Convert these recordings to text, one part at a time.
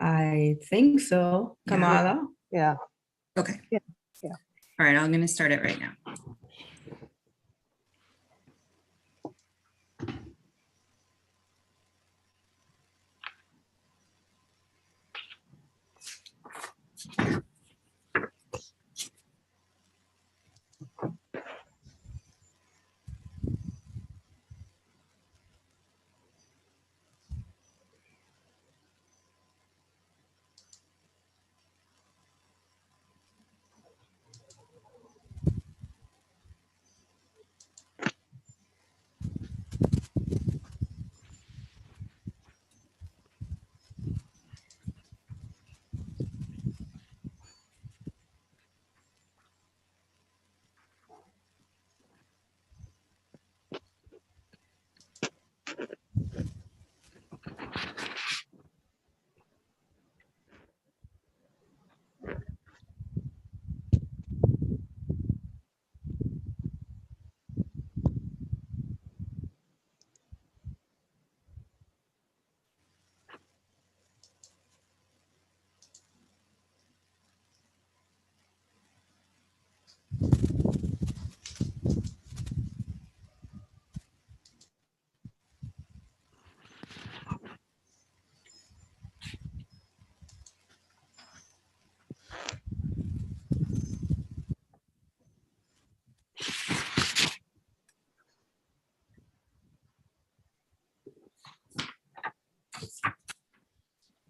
I think so. Kamala? Yeah. Okay. Yeah. Yeah. All right, I'm going to start it right now.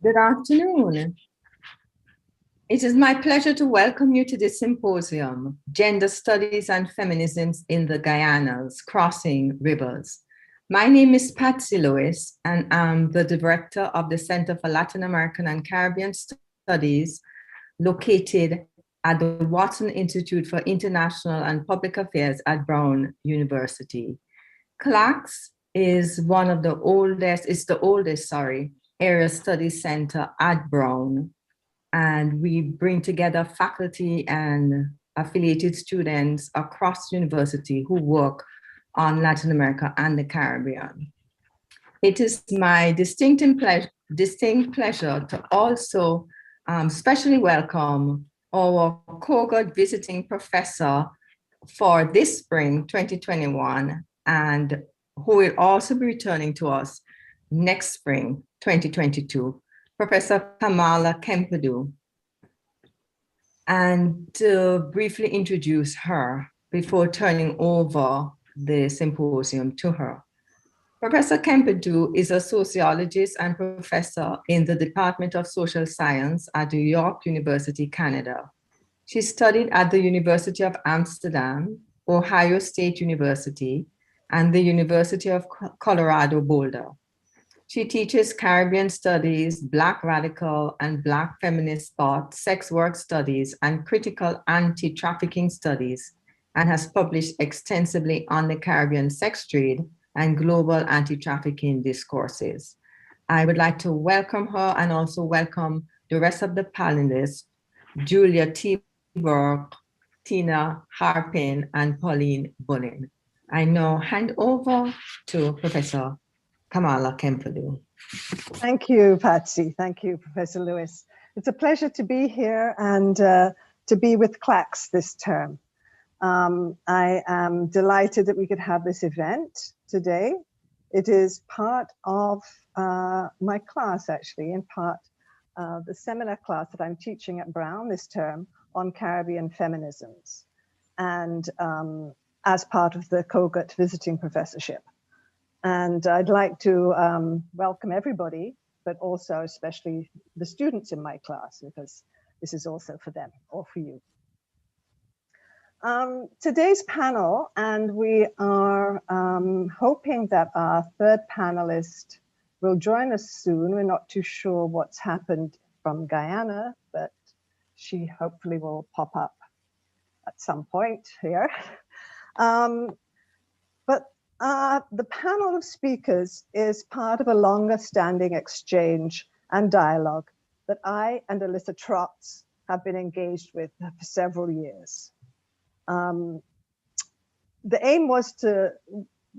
Good afternoon. It is my pleasure to welcome you to this symposium, Gender Studies and Feminisms in the Guyanas, Crossing Rivers. My name is Patsy Lewis, and I'm the director of the Center for Latin American and Caribbean Studies, located at the Watson Institute for International and Public Affairs at Brown University. CLACS is one of the oldest, it's the oldest, area study center at Brown. And we bring together faculty and affiliated students across the university who work on Latin America and the Caribbean. It is my distinct pleasure to also specially welcome our cohort visiting professor for this spring 2021, and who will also be returning to us next spring 2022, Professor Kamala Kempadu. And to briefly introduce her before turning over the symposium to her. Professor Kempadu is a sociologist and professor in the Department of Social Science at New York University, Canada. She studied at the University of Amsterdam, Ohio State University, and the University of Colorado Boulder. She teaches Caribbean studies, Black radical and Black feminist thought, sex work studies, and critical anti-trafficking studies, and has published extensively on the Caribbean sex trade and global anti-trafficking discourses. I would like to welcome her and also welcome the rest of the panelists, Julia Terborg, Tina Harpin, and Pauline Bullen. I now hand over to Professor Kamala Kempadu. Thank you, Patsy. Thank you, Professor Lewis. It's a pleasure to be here and to be with CLACS this term. I am delighted that we could have this event today. It is part of my class, actually, in part the seminar class that I'm teaching at Brown this term on Caribbean feminisms, and as part of the Kogut visiting professorship. And I'd like to welcome everybody, but also especially the students in my class, because this is also for them or for you. Today's panel, and we are hoping that our third panelist will join us soon. We're not too sure what's happened from Guyana, but she hopefully will pop up at some point here. The panel of speakers is part of a longer standing exchange and dialogue that I and Alyssa Trotz have been engaged with for several years. The aim was to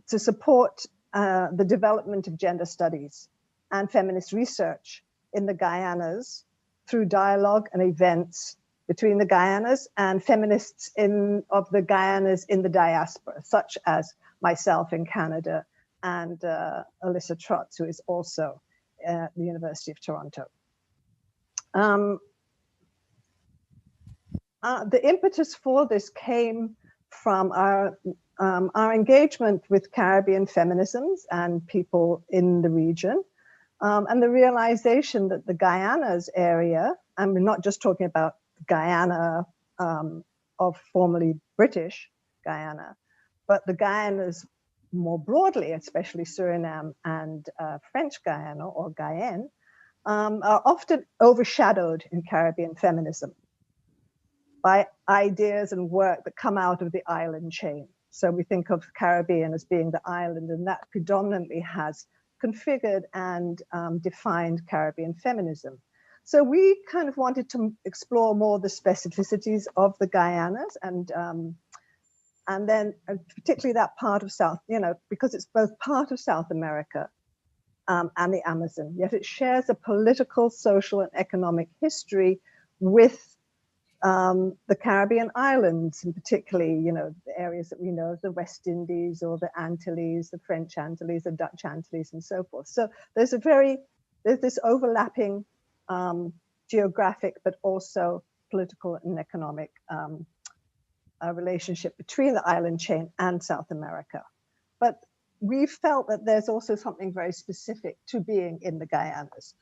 support the development of gender studies and feminist research in the Guyanas through dialogue and events between the Guyanas and feminists of the Guyanas in the diaspora, such as myself in Canada and Alyssa Trotz, who is also at the University of Toronto. The impetus for this came from our engagement with Caribbean feminisms and people in the region, and the realization that the Guyanas area, and we're not just talking about Guyana of formerly British Guyana, but the Guyanas more broadly, especially Suriname and French Guyana or Guyane, are often overshadowed in Caribbean feminism by ideas and work that come out of the island chain. So we think of Caribbean as being the island, and that predominantly has configured and defined Caribbean feminism. So we kind of wanted to explore more the specificities of the Guyanas and then particularly that part of South, because it's both part of South America and the Amazon, yet it shares a political, social, and economic history with the Caribbean islands, and particularly, the areas that we know, the West Indies or the Antilles, the French Antilles, the Dutch Antilles, and so forth. So there's this overlapping geographic, but also political and economic relationship between the island chain and South America. But we felt that there's also something very specific to being in the Guyanas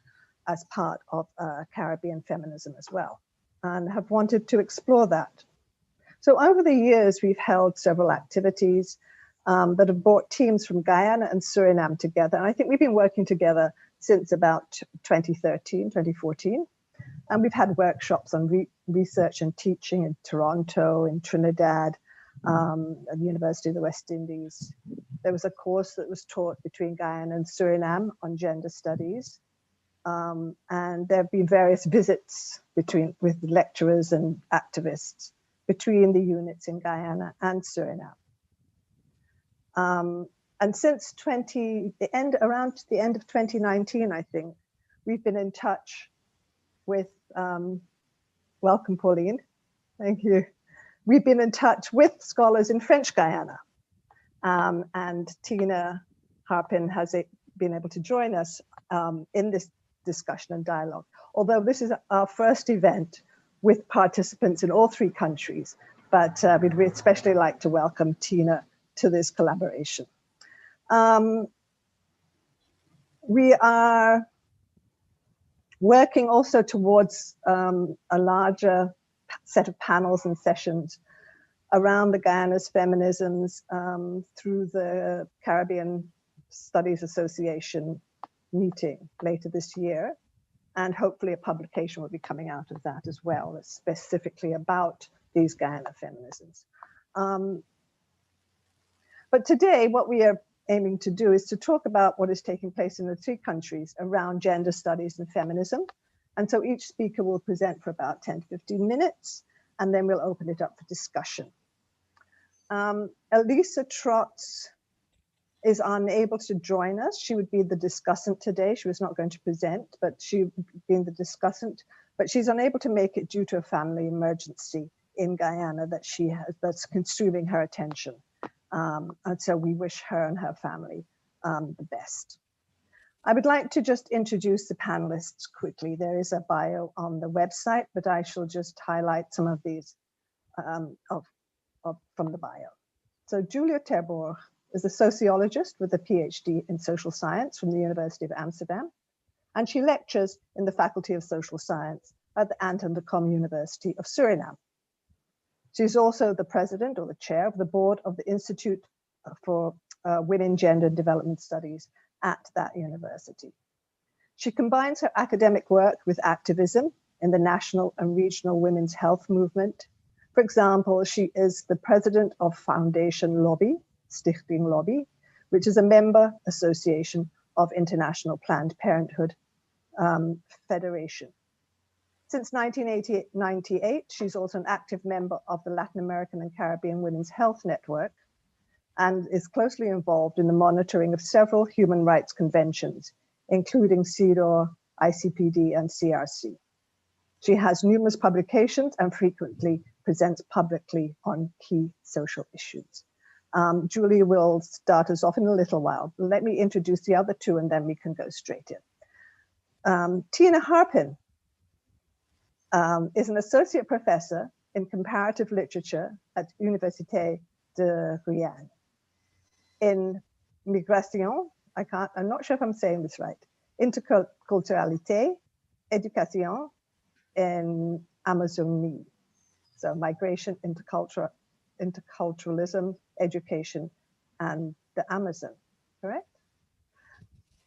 as part of Caribbean feminism as well, and have wanted to explore that. So over the years, we've held several activities that have brought teams from Guyana and Suriname together. And I think we've been working together since about 2013, 2014. And we've had workshops on research and teaching in Toronto, in Trinidad, at the University of the West Indies. There was a course that was taught between Guyana and Suriname on gender studies. And there have been various visits with lecturers and activists between the units in Guyana and Suriname. And since around the end of 2019, I think, we've been in touch with, welcome Pauline, thank you. We've been in touch with scholars in French Guyana. And Tina Harpin has been able to join us in this discussion and dialogue. Although this is our first event with participants in all three countries, but we'd especially like to welcome Tina to this collaboration. We are working also towards a larger set of panels and sessions around the Guyana's feminisms through the Caribbean Studies Association meeting later this year. And hopefully a publication will be coming out of that as well, specifically about these Guyana feminisms. But today, what we are aiming to do is to talk about what is taking place in the three countries around gender studies and feminism. And so each speaker will present for about 10 to 15 minutes, and then we'll open it up for discussion. Alyssa Trotz is unable to join us. She would be the discussant today. She was not going to present, but she being the discussant, but she's unable to make it due to a family emergency in Guyana that's consuming her attention. And so we wish her and her family the best. I would like to just introduce the panelists quickly. There is a bio on the website, but I shall just highlight some of these from the bio. So Julia Terborg is a sociologist with a PhD in social science from the University of Amsterdam, and she lectures in the Faculty of Social Science at the Anton de Kom University of Suriname. She's also the president or the chair of the board of the Institute for Women, Gender and Development Studies at that university. She combines her academic work with activism in the national and regional women's health movement. For example, she is the president of Foundation Lobby, Stichting Lobby, which is a member association of International Planned Parenthood Federation. Since 1998, she's also an active member of the Latin American and Caribbean Women's Health Network and is closely involved in the monitoring of several human rights conventions, including CEDAW, ICPD, and CRC. She has numerous publications and frequently presents publicly on key social issues. Julia will start us off in a little while. Let me introduce the other two and then we can go straight in. Tina Harpin is an associate professor in comparative literature at Université de Guyane. In Migration, I'm not sure if I'm saying this right, Interculturalité, Education in Amazonie. So migration, interculturalism, education, and the Amazon, correct?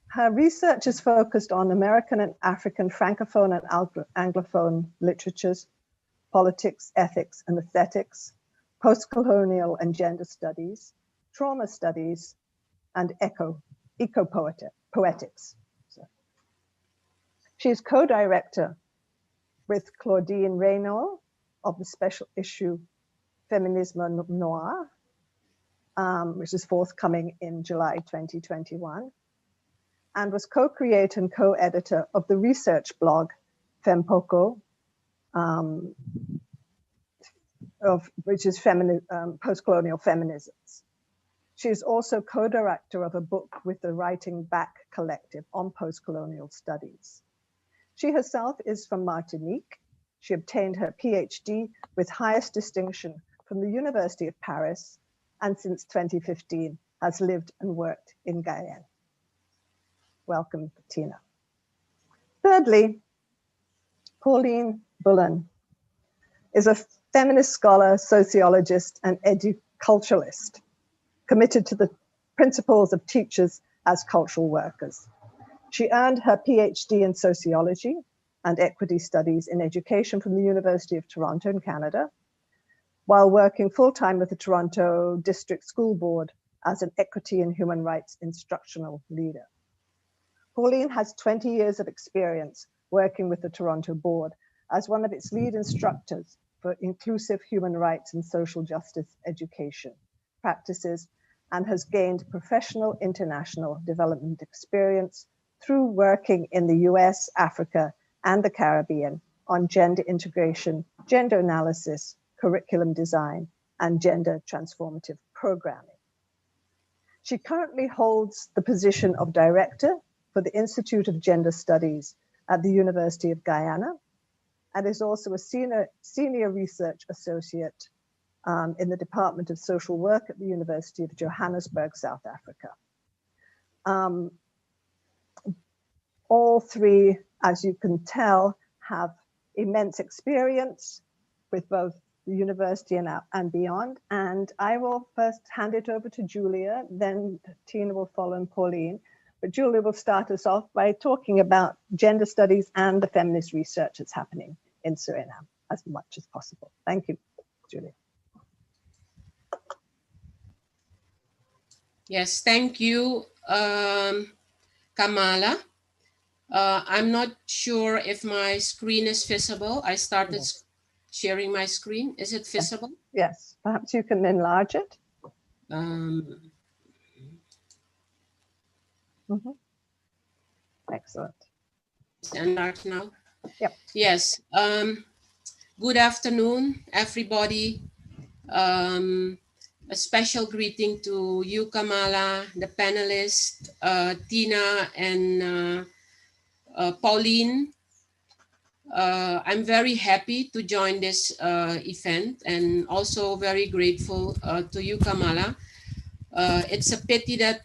Her research is focused on American and African Francophone and Anglophone literatures, politics, ethics, and aesthetics, post-colonial and gender studies, trauma studies, and eco-poetics. She is co-director with Claudine Reynaud of the special issue Feminisme Noir, which is forthcoming in July 2021, and was co-creator and co-editor of the research blog Fempoco, which is post-colonial feminisms. She is also co-director of a book with the Writing Back Collective on post-colonial studies. She herself is from Martinique. She obtained her PhD with highest distinction from the University of Paris, and since 2015 has lived and worked in Guyane. Welcome, Tina. Thirdly, Pauline Bullen is a feminist scholar, sociologist, and educulturalist, committed to the principles of teachers as cultural workers. She earned her PhD in sociology and equity studies in education from the University of Toronto in Canada, while working full-time with the Toronto District School Board as an equity and human rights instructional leader. Pauline has 20 years of experience working with the Toronto Board as one of its lead instructors for inclusive human rights and social justice education practices, and has gained professional international development experience through working in the US, Africa, and the Caribbean on gender integration, gender analysis, curriculum design, and gender transformative programming. She currently holds the position of director for the Institute of Gender Studies at the University of Guyana, and is also a senior research associate in the Department of Social Work at the University of Johannesburg, South Africa. All three, as you can tell, have immense experience with both the university and beyond. And I will first hand it over to Julia, then Tina will follow, and Pauline. But Julia will start us off by talking about gender studies and the feminist research that's happening in Suriname as much as possible. Thank you, Julia. Yes, thank you, Kamala. I'm not sure if my screen is visible. I started sharing my screen. Is it visible? Yes, perhaps you can enlarge it. Excellent. Enlarge now? Yep. Yes. Good afternoon, everybody. A special greeting to you, Kamala, the panelists, Tina and Pauline. I'm very happy to join this event, and also very grateful to you, Kamala. It's a pity that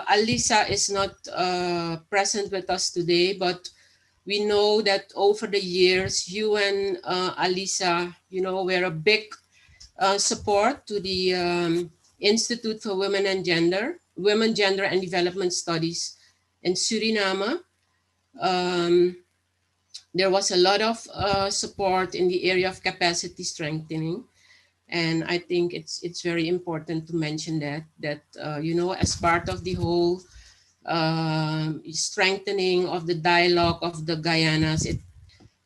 Alisa is not present with us today, but we know that over the years, you and Alisa, were a big support to the Institute for Women, Gender and Development Studies in Suriname. There was a lot of support in the area of capacity strengthening. And I think it's very important to mention that as part of the whole strengthening of the dialogue of the Guyanas,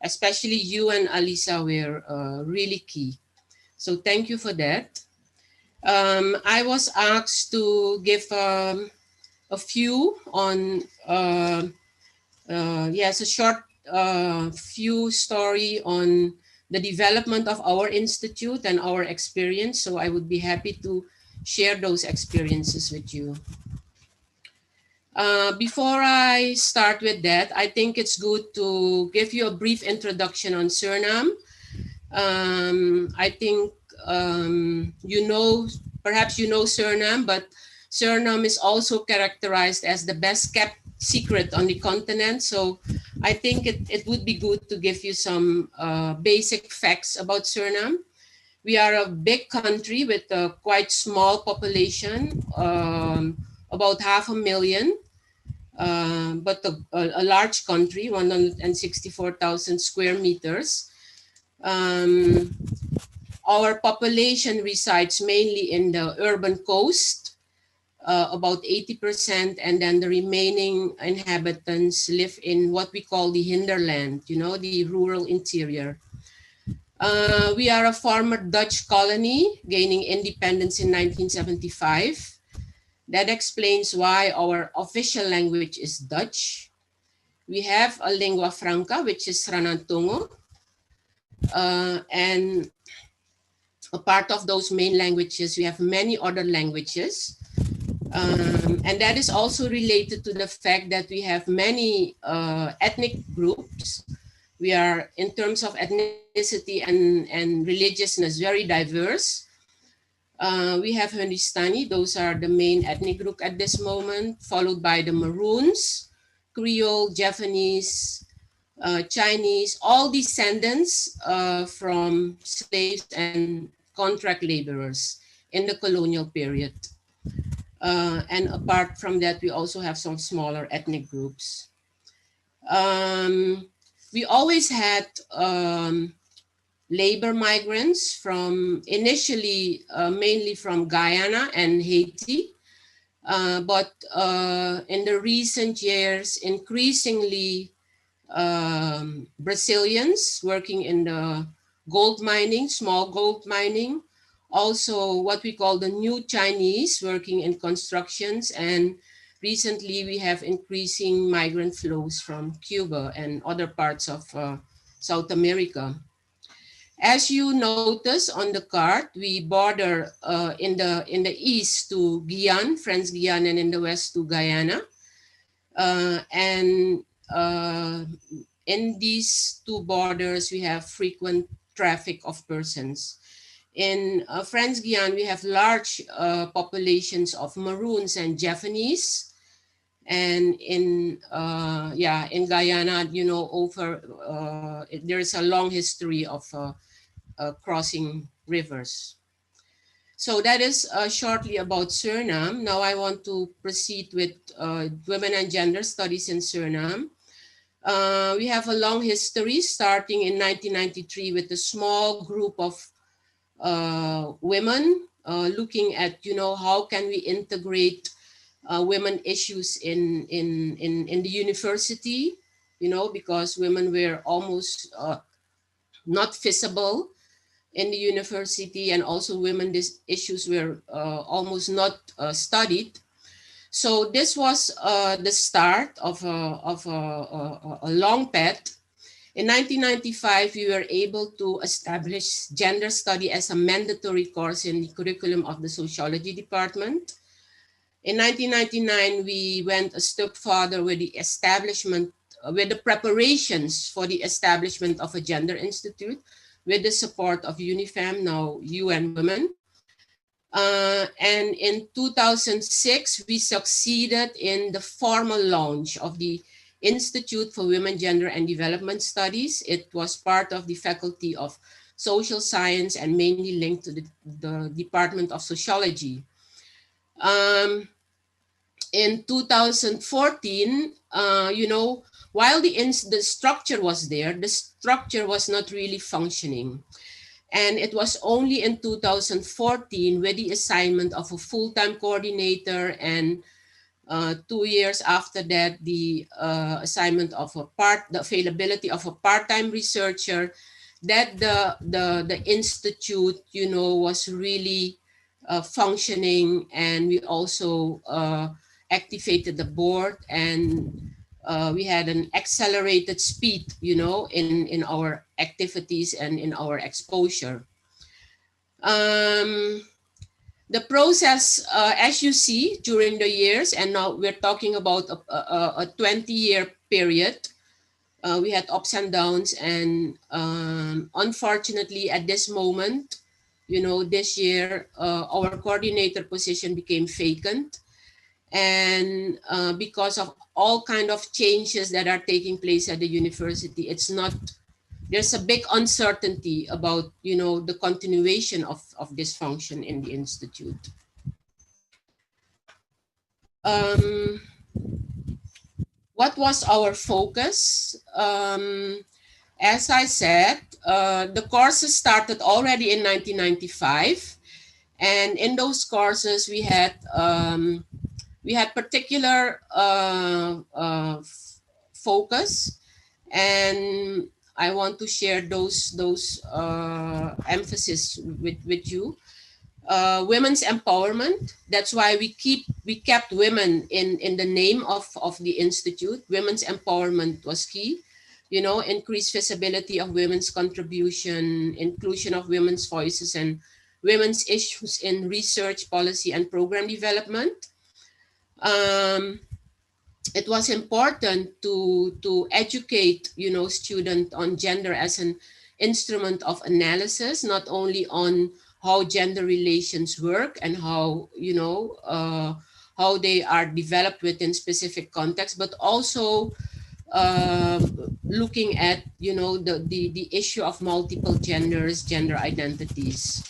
especially you and Alisa were really key. So thank you for that. I was asked to give a few on Yes, a short few story on the development of our institute and our experience. So I would be happy to share those experiences with you. Before I start with that, I think it's good to give you a brief introduction on Suriname. I think you know, perhaps you know Suriname, but Suriname is also characterized as the best kept secret on the continent. So I think it would be good to give you some basic facts about Suriname. We are a big country with a quite small population, about 500,000. But a large country, 164,000 square meters. Our population resides mainly in the urban coast, about 80%, and then the remaining inhabitants live in what we call the hinterland, you know, the rural interior. We are a former Dutch colony, gaining independence in 1975. That explains why our official language is Dutch. We have a lingua franca, which is Ranantongo. And a part of those main languages, we have many other languages. And that is also related to the fact that we have many ethnic groups. We are, in terms of ethnicity and religiousness, very diverse. We have Hindustani, those are the main ethnic group at this moment, followed by the Maroons, Creole, Japanese, Chinese, all descendants from slaves and contract laborers in the colonial period. And apart from that, we also have some smaller ethnic groups. We always had labor migrants from initially mainly from Guyana and Haiti. But in the recent years, increasingly Brazilians working in the gold mining, small gold mining, also what we call the new Chinese working in constructions, and recently we have increasing migrant flows from Cuba and other parts of South America. As you notice on the card, we border in the east to Guyane, French Guyana, and in the west to Guyana. In these two borders, we have frequent traffic of persons. In French Guyana, we have large populations of Maroons and Japanese. And in Guyana, you know, there is a long history of crossing rivers. So that is shortly about Suriname. Now I want to proceed with women and gender studies in Suriname. We have a long history starting in 1993 with a small group of women looking at, you know, how can we integrate women issues in the university, you know, because women were almost not visible in the university, and also women's issues were almost not studied. So this was the start of a long path. In 1995, we were able to establish gender study as a mandatory course in the curriculum of the Sociology department. In 1999, we went a step further with the establishment, with the preparations for the establishment of a gender institute with the support of UNIFEM, now UN Women. And in 2006, we succeeded in the formal launch of the Institute for Women, Gender and Development Studies. It was part of the Faculty of Social Science and mainly linked to the Department of Sociology. In 2014, you know, while the structure was there, the structure was not really functioning. And it was only in 2014 with the assignment of a full-time coordinator, and 2 years after that, the assignment of the availability of a part-time researcher, that the institute, you know, was really functioning. And we also activated the board, and we had an accelerated speed, you know, in our activities and in our exposure. The process, as you see during the years, and now we're talking about a 20-year period, we had ups and downs, and unfortunately at this moment, you know, this year, our coordinator position became vacant. And because of all kind of changes that are taking place at the university, there's a big uncertainty about, you know, the continuation of this function in the institute. What was our focus? As I said, the courses started already in 1995. And in those courses, we had particular focus, and I want to share those emphasis with you. Women's empowerment. That's why we kept women in the name of the institute. Women's empowerment was key. You know, increased visibility of women's contribution, inclusion of women's voices and women's issues in research, policy, and program development. It was important to educate, you know, students on gender as an instrument of analysis, not only on how gender relations work and how, you know, how they are developed within specific contexts, but also looking at, you know, the issue of multiple genders, gender identities.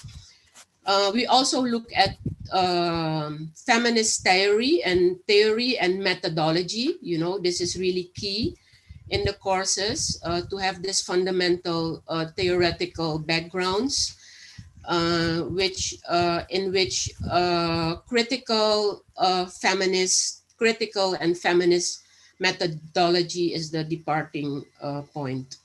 We also look at feminist theory and methodology. You know, this is really key in the courses to have this fundamental theoretical backgrounds, in which critical and feminist methodology is the departing point.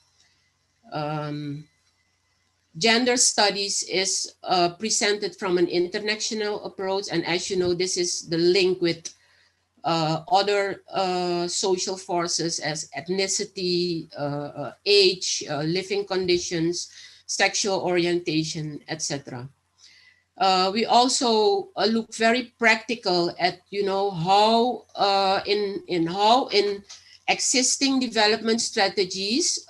Gender studies is presented from an international approach, and as you know, this is the link with other social forces as ethnicity, age, living conditions, sexual orientation, etc. We also look very practical at, you know, how in existing development strategies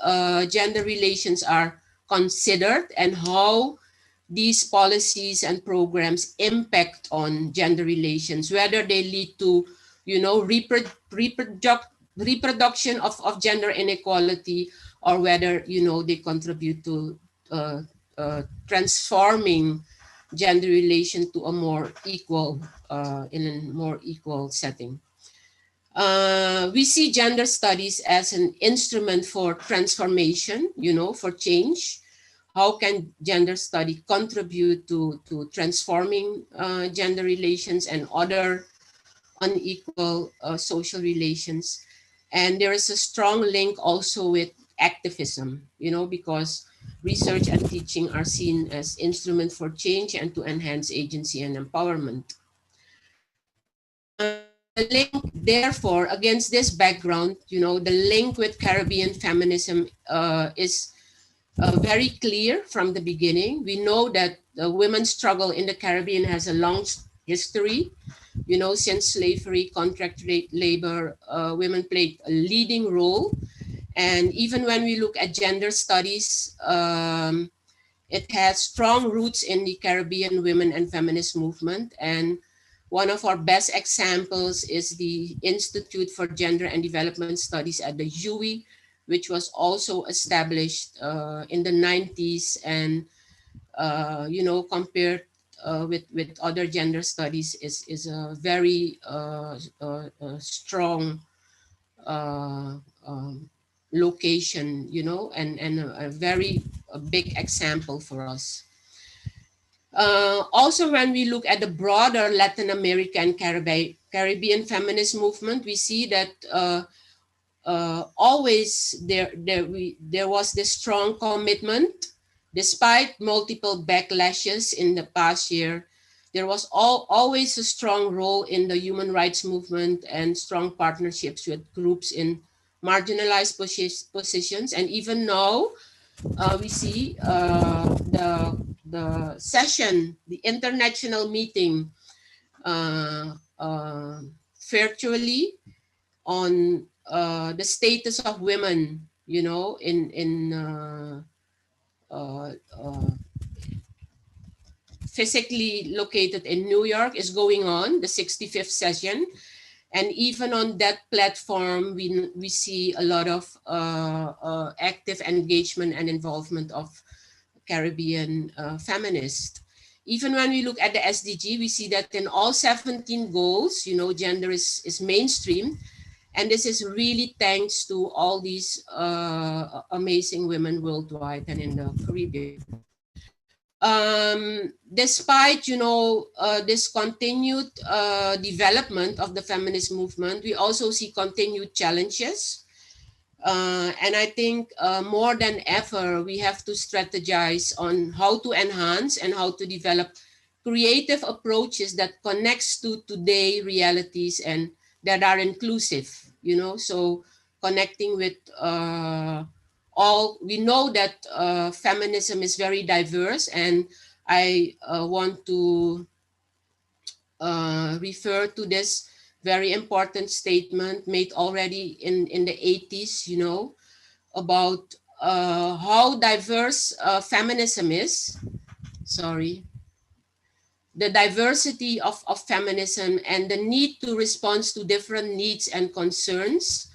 gender relations are considered, and how these policies and programs impact on gender relations, whether they lead to, you know, reproduction of gender inequality, or whether, you know, they contribute to transforming gender relation to a more equal, in a more equal setting. We see gender studies as an instrument for transformation, you know, for change. How can gender study contribute to transforming gender relations and other unequal social relations? And there is a strong link also with activism, you know, because research and teaching are seen as instruments for change and to enhance agency and empowerment. The link, therefore, against this background, you know, the link with Caribbean feminism is very clear from the beginning. We know that the women's struggle in the Caribbean has a long history. You know, since slavery, contract labor, women played a leading role. And even when we look at gender studies, it has strong roots in the Caribbean women and feminist movement. And one of our best examples is the Institute for Gender and Development Studies at the UWI, which was also established in the 90s, and you know, compared with other gender studies, is a very strong location, you know, and a very big example for us. Also, when we look at the broader Latin American Caribbean feminist movement, we see that always there was this strong commitment, despite multiple backlashes in the past year. There was always a strong role in the human rights movement and strong partnerships with groups in marginalized positions. And even now, we see the session, the international meeting virtually on the status of women, you know, physically located in New York is going on, the 65th session. And even on that platform, we see a lot of active engagement and involvement of Caribbean feminists. Even when we look at the SDG, we see that in all 17 goals, you know, gender is mainstream. And this is really thanks to all these amazing women worldwide and in the Caribbean. Despite, you know, this continued development of the feminist movement, we also see continued challenges. And I think more than ever, we have to strategize on how to enhance and how to develop creative approaches that connects to today realities and that are inclusive, you know, so connecting with all, we know that feminism is very diverse, and I want to refer to this very important statement made already in the 80s, you know, about how diverse feminism is. Sorry. The diversity of feminism and the need to respond to different needs and concerns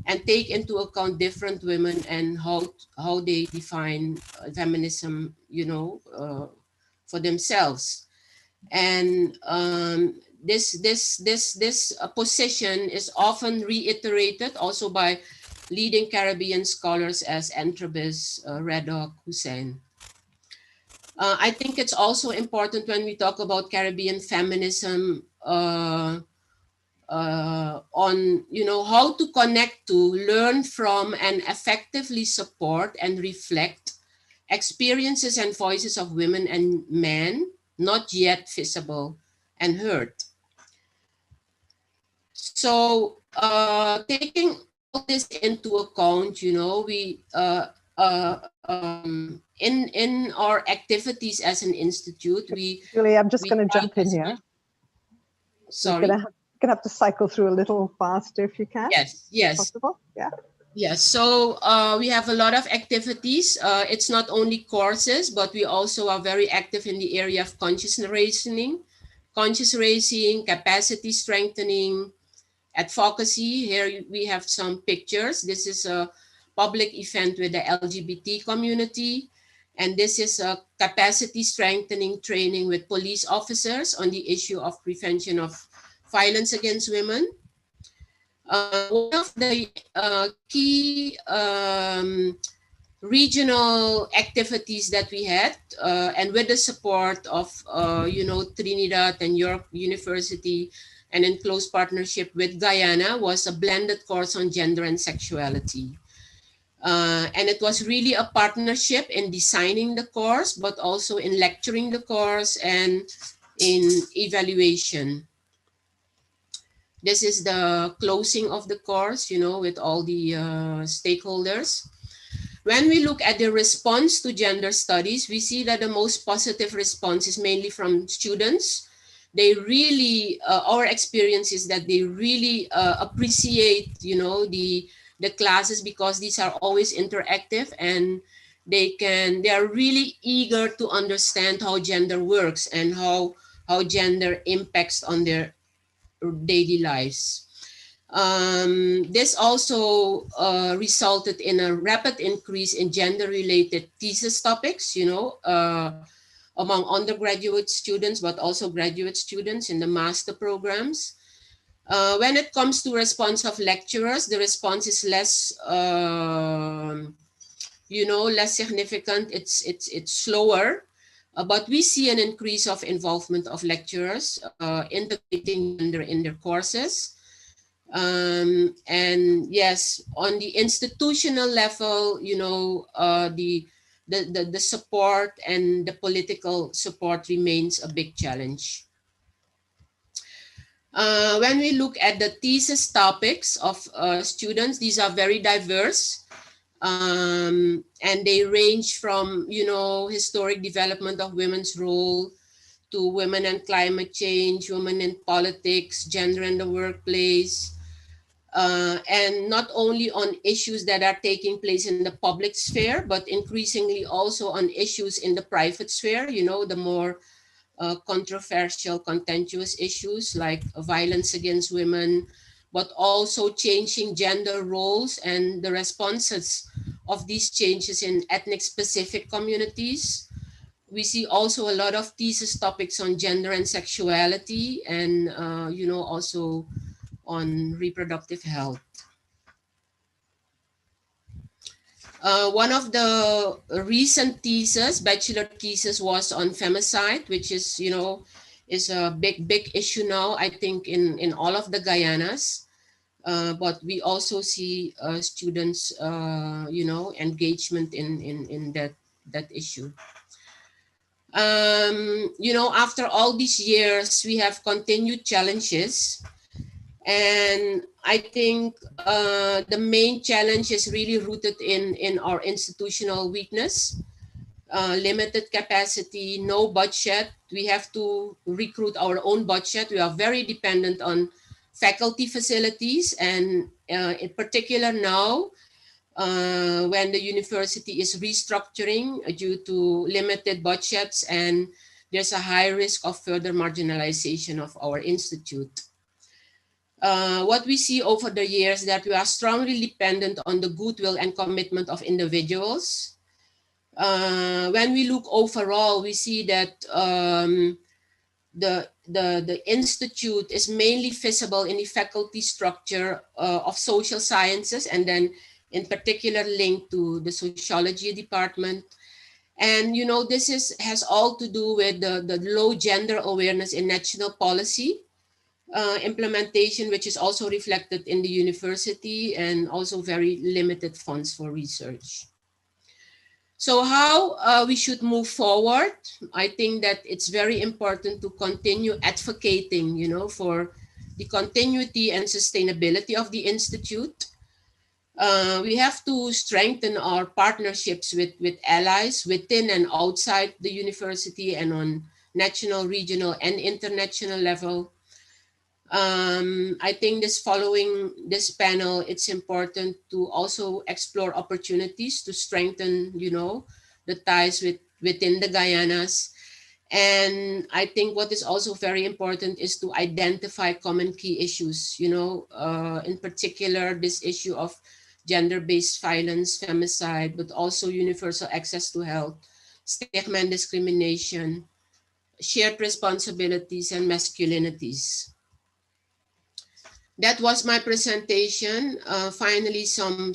and take into account different women and how they define feminism, you know, for themselves. And this position is often reiterated also by leading Caribbean scholars as Entrebis, Reddock, Hussein. I think it's also important when we talk about Caribbean feminism on, you know, how to connect to, learn from, and effectively support and reflect experiences and voices of women and men not yet visible and heard. So taking all this into account, you know, we in our activities as an institute, we Julie, I'm just going to jump in here. Sorry, you're gonna have to cycle through a little faster if you can. Yes, yes. Possible? Yeah. Yes, so we have a lot of activities. It's not only courses, but we also are very active in the area of conscious raising, capacity strengthening, advocacy. Here we have some pictures. This is a public event with the LGBT community. And this is a capacity strengthening training with police officers on the issue of prevention of violence against women. One of the key regional activities that we had, and with the support of, you know, Trinidad and York University, and in close partnership with Guyana, was a blended course on gender and sexuality. And it was really a partnership in designing the course, but also in lecturing the course and in evaluation. This is the closing of the course, you know, with all the stakeholders. When we look at the response to gender studies, we see that the most positive response is mainly from students. They really, our experience is that they really appreciate, you know, the classes, because these are always interactive, and they are really eager to understand how gender works and how gender impacts on their daily lives. This also resulted in a rapid increase in gender-related thesis topics, you know, among undergraduate students, but also graduate students in the master programs. When it comes to response of lecturers, the response is less, you know, less significant. It's slower. But we see an increase of involvement of lecturers integrating gender in their courses. And yes, on the institutional level, you know, the support and the political support remains a big challenge. When we look at the thesis topics of students, these are very diverse, and they range from, historic development of women's role to women and climate change, women in politics, gender in the workplace, and not only on issues that are taking place in the public sphere, but increasingly also on issues in the private sphere, the more controversial, contentious issues like violence against women, but also changing gender roles and the responses of these changes in ethnic specific communities. We see also a lot of thesis topics on gender and sexuality, and also on reproductive health. One of the recent theses, bachelor thesis, was on femicide, which is, is a big issue now, I think, in all of the Guyanas. But we also see students, engagement in that issue. After all these years, we have continued challenges. And I think the main challenge is really rooted in our institutional weakness, limited capacity, no budget. We have to recruit our own budget. We are very dependent on faculty facilities, and in particular now, when the university is restructuring due to limited budgets, and there's a high risk of further marginalization of our institute. What we see over the years that we are strongly dependent on the goodwill and commitment of individuals. When we look overall, we see that the institute is mainly visible in the faculty structure of social sciences, and then in particular linked to the sociology department. And this has all to do with the low gender awareness in national policy implementation, which is also reflected in the university, and also very limited funds for research. So how we should move forward? I think that it's very important to continue advocating, for the continuity and sustainability of the institute. We have to strengthen our partnerships with allies within and outside the university, and on national, regional, and international level. I think following this panel, it's important to also explore opportunities to strengthen, the ties within the Guyanas. And I think what is also very important is to identify common key issues, in particular, this issue of gender-based violence, femicide, but also universal access to health, stigma and discrimination, shared responsibilities, and masculinities. That was my presentation. Finally, some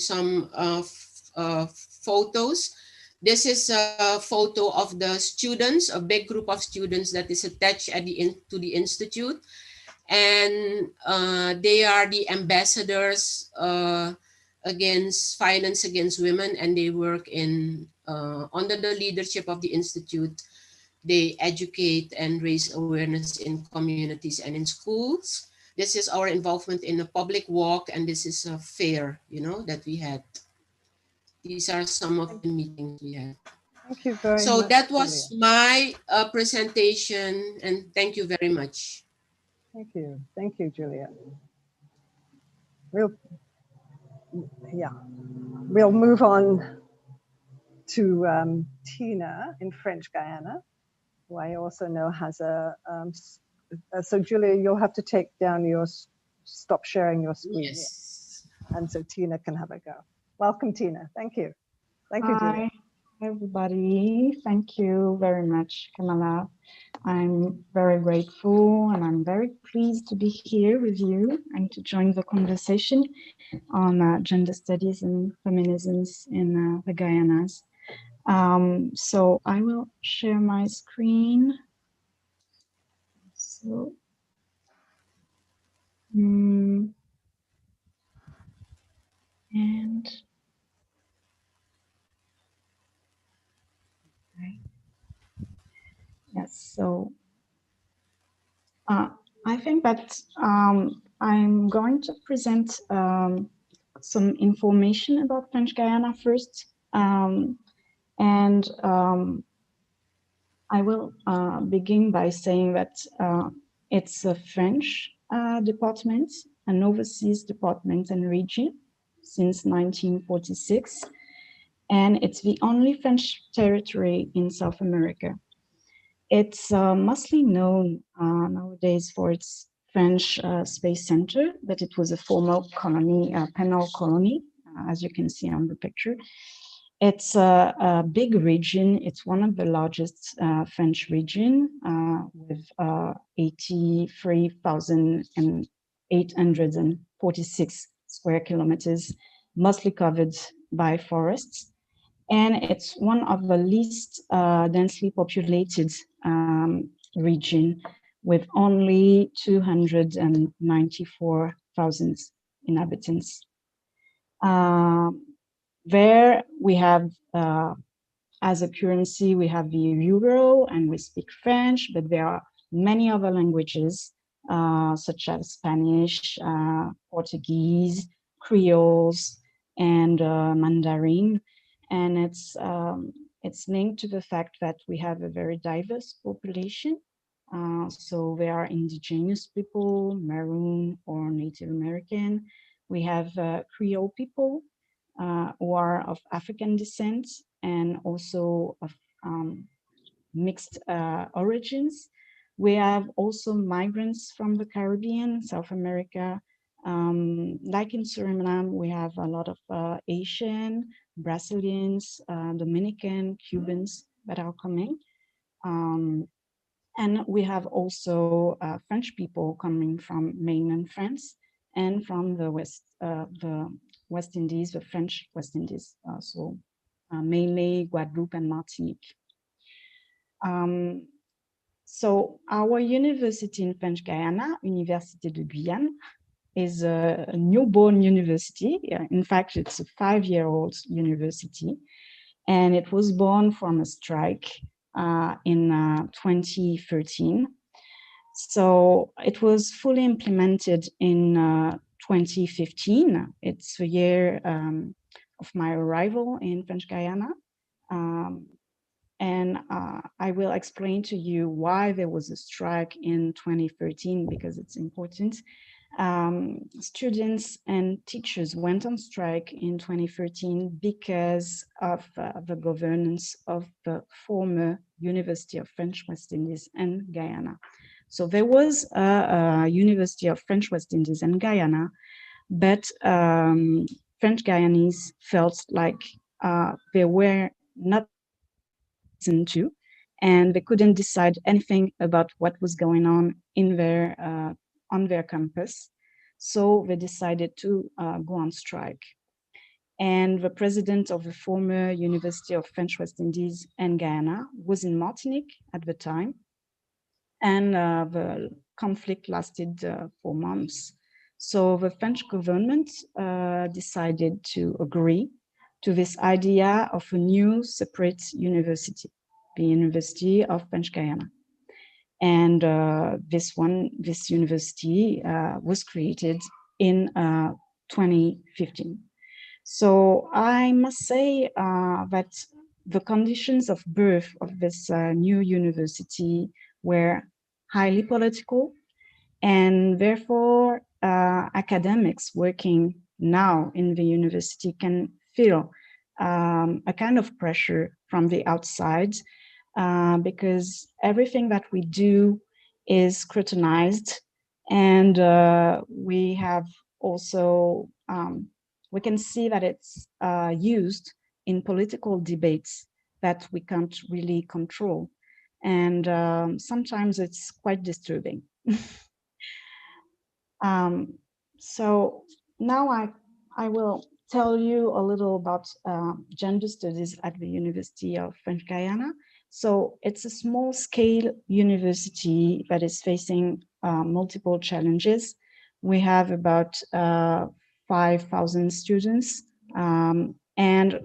photos. This is a photo of the students, a big group of students that is attached to the institute. And they are the ambassadors against violence against women, and they work under the leadership of the institute. They educate and raise awareness in communities and in schools. This is our involvement in a public walk, and this is a fair, that we had. These are some of the meetings we had. Thank you very much. So that was my presentation, and thank you very much. Thank you, Julia. We'll move on to Tina in French Guyana, who I also know has so Julia, you'll have to take down stop sharing your screen. Yes. And so Tina can have a go. Welcome, Tina. Thank you. Thank you, Julia. Hi, everybody. Thank you very much, Kamala. I'm very grateful, and I'm very pleased to be here with you and to join the conversation on gender studies and feminisms in the Guyanas. So I will share my screen. So, and okay. Yes, so I I think that I'm going to present some information about French Guyana first. I will begin by saying that it's a French department, an overseas department and region since 1946. And it's the only French territory in South America. It's mostly known nowadays for its French Space Center, but it was a former colony, penal colony, as you can see on the picture. It's a big region. It's one of the largest French region with 83,846 square kilometers, mostly covered by forests. And it's one of the least densely populated region with only 294,000 inhabitants. There we have, as a currency, we have the euro and we speak French, but there are many other languages such as Spanish, Portuguese, Creoles, and Mandarin. And it's linked to the fact that we have a very diverse population. So there are indigenous people, Maroon or Native American. We have Creole people who are of African descent and also of mixed origins. We have also migrants from the Caribbean, South America. Like in Suriname, we have a lot of Asian, Brazilians, Dominican, Cubans that are coming. And we have also French people coming from mainland France and from the West Indies, the French West Indies, so mainly Guadeloupe and Martinique. So our university in French Guyana, Université de Guyane, is a newborn university. In fact, it's a 5-year-old university, and it was born from a strike in 2013. So it was fully implemented in 2015. It's the year of my arrival in French Guyana. And I will explain to you why there was a strike in 2013, because it's important. Students and teachers went on strike in 2013 because of the governance of the former University of French West Indies and Guyana. So there was a University of French West Indies and Guyana, but French Guyanese felt like they were not listened to, and they couldn't decide anything about what was going on in on their campus. So they decided to go on strike. And the president of the former University of French West Indies and Guyana was in Martinique at the time. And the conflict lasted 4 months. So the French government decided to agree to this idea of a new separate university, the University of French Guyana. And this university was created in 2015. So I must say that the conditions of birth of this new university were highly political, and therefore academics working now in the university can feel a kind of pressure from the outside, because everything that we do is scrutinized, and we have also, we can see that it's used in political debates that we can't really control. And sometimes it's quite disturbing. So now I will tell you a little about gender studies at the University of French Guyana. So it's a small scale university that is facing multiple challenges. We have about 5,000 students, and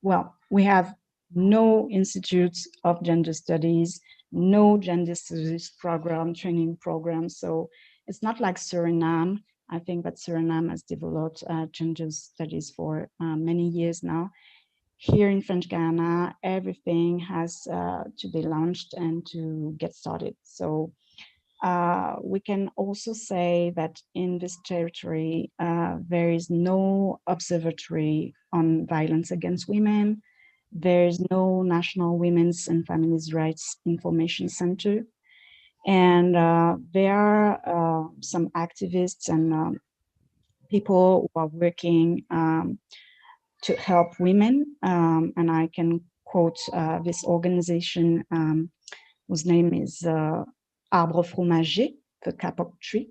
well, we have no institutes of gender studies, no gender studies program, training program. So it's not like Suriname. I think that Suriname has developed gender studies for many years now. Here in French Guiana, everything has to be launched and to get started. So we can also say that in this territory, there is no observatory on violence against women. There is no National Women's and Feminist Rights Information Center. And there are some activists and people who are working to help women. And I can quote this organization whose name is Arbre Fromager, the Kapok Tree.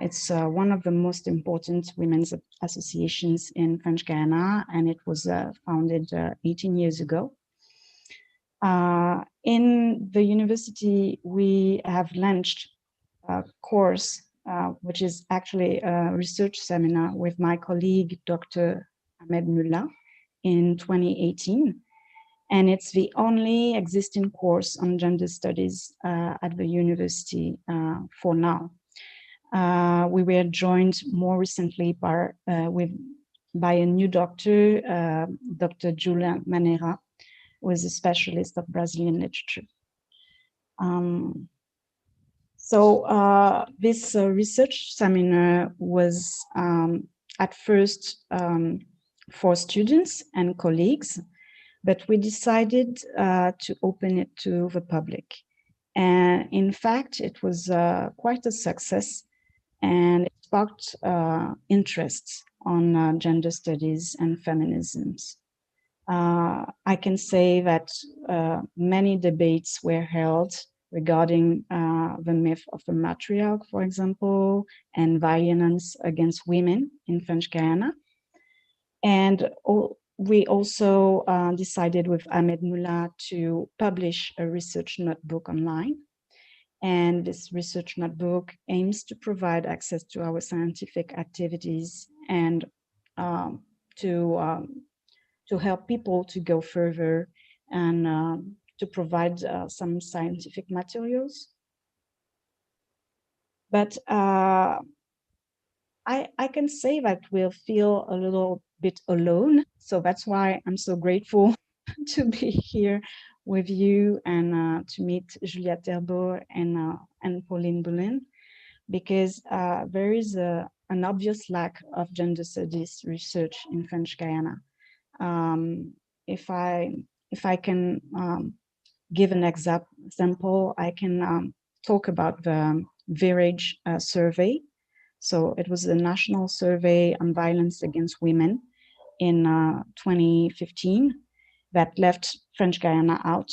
It's one of the most important women's associations in French Guiana, and it was founded 18 years ago. In the university, we have launched a course, which is actually a research seminar with my colleague, Dr. Ahmed Mullah, in 2018. And it's the only existing course on gender studies at the university for now. We were joined more recently by a new doctor, Dr. Julia Manera, who is a specialist of Brazilian literature. This research seminar was at first for students and colleagues, but we decided to open it to the public. And in fact, it was quite a success, and it sparked interest on gender studies and feminisms. I can say that many debates were held regarding the myth of the matriarch, for example, and violence against women in French Guiana. And we also decided with Ahmed Mullah to publish a research notebook online. And this research notebook aims to provide access to our scientific activities and to help people to go further and to provide some scientific materials. But I can say that we'll feel a little bit alone. So that's why I'm so grateful to be here with you and to meet Julia Terborg and Pauline Bullen, because there is an obvious lack of gender studies research in French Guiana. If I can give an example, I can talk about the Virage survey. So it was a national survey on violence against women in 2015 that left French Guiana out.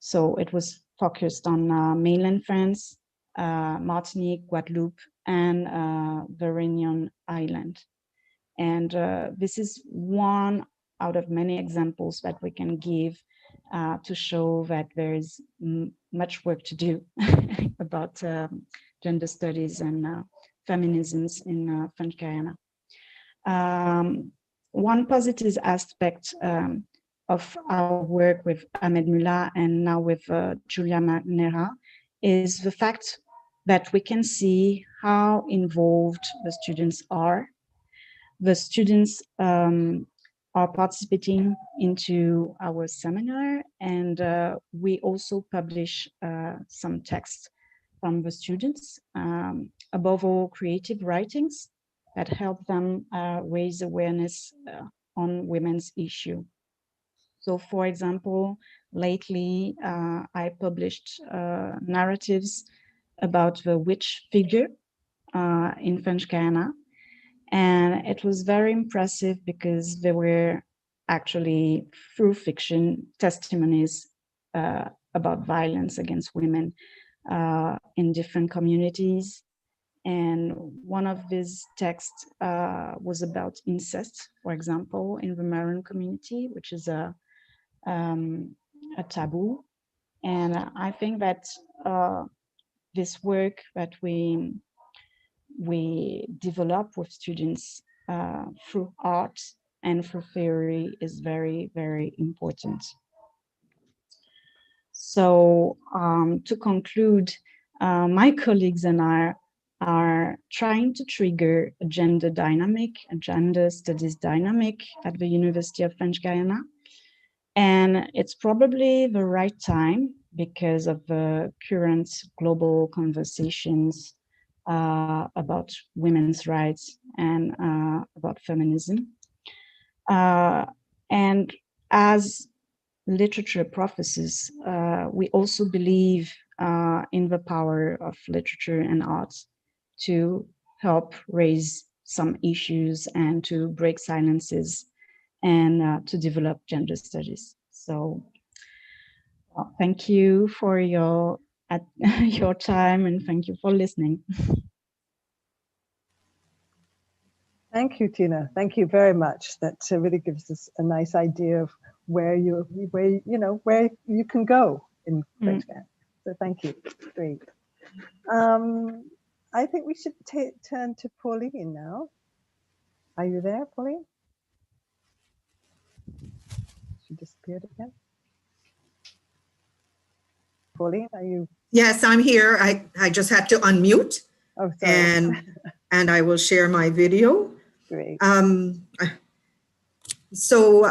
So it was focused on mainland France, Martinique, Guadeloupe, and the Réunion Island. And this is one out of many examples that we can give to show that there is much work to do about gender studies and feminisms in French Guiana. One positive aspect of our work with Ahmed Mullah and now with Julia Manera is the fact that we can see how involved the students are. The students are participating into our seminar, and we also publish some texts from the students, above all creative writings that help them raise awareness on women's issue. So for example, lately I published narratives about the witch figure in French Guiana. And it was very impressive because there were actually, through fiction, testimonies about violence against women in different communities. And one of these texts was about incest, for example, in the Maroon community, which is a taboo. And I think that this work that we develop with students through art and through theory is very, very important. So to conclude, my colleagues and I are trying to trigger a gender dynamic, a gender studies dynamic at the University of French Guiana. And it's probably the right time because of the current global conversations about women's rights and about feminism. And as literature professors, we also believe in the power of literature and arts to help raise some issues and to break silences and to develop gender studies. So thank you for your time, and thank you for listening. Thank you, Tina. Thank you very much. That really gives us a nice idea of where you can go in French Guiana. So thank you. Great. I think we should turn to Pauline now. Are you there, Pauline? She disappeared again. Pauline, are you? Yes, I'm here. I just had to unmute. Oh, sorry. And I will share my video. Great. So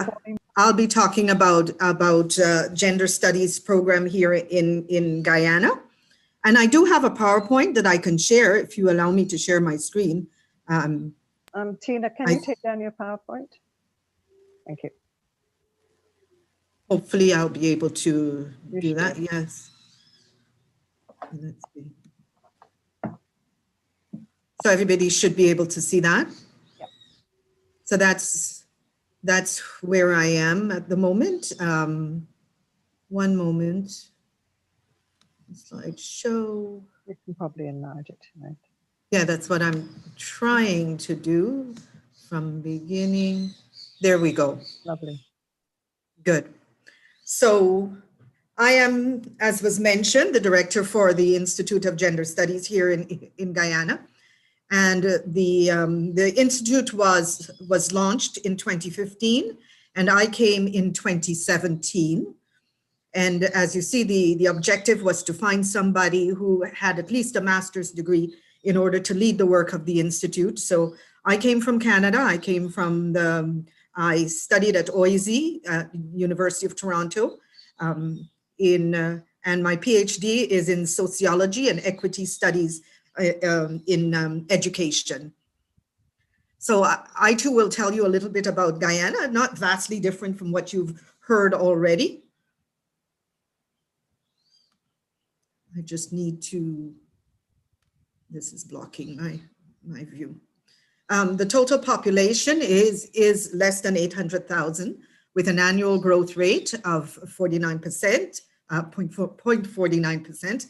I'll be talking about gender studies program here in Guyana. And I do have a PowerPoint that I can share if you allow me to share my screen. Tina, can you take down your PowerPoint? Thank you. Hopefully I'll be able to do that, yes. Let's see. So everybody should be able to see that. Yep. So that's where I am at the moment. One moment. Slideshow. You can probably enlarge it, right? Yeah, that's what I'm trying to do from beginning. There we go. Lovely. Good. So I am, as was mentioned, the director for the Institute of Gender Studies here in Guyana. And the institute was launched in 2015, and I came in 2017. And as you see, the objective was to find somebody who had at least a master's degree in order to lead the work of the institute. So I came from Canada. I studied at OISE, University of Toronto, and my PhD is in sociology and equity studies in education. So I too will tell you a little bit about Guyana, not vastly different from what you've heard already. I just need to, this is blocking my view. The total population is less than 800,000 with an annual growth rate of 49%, 0.49%.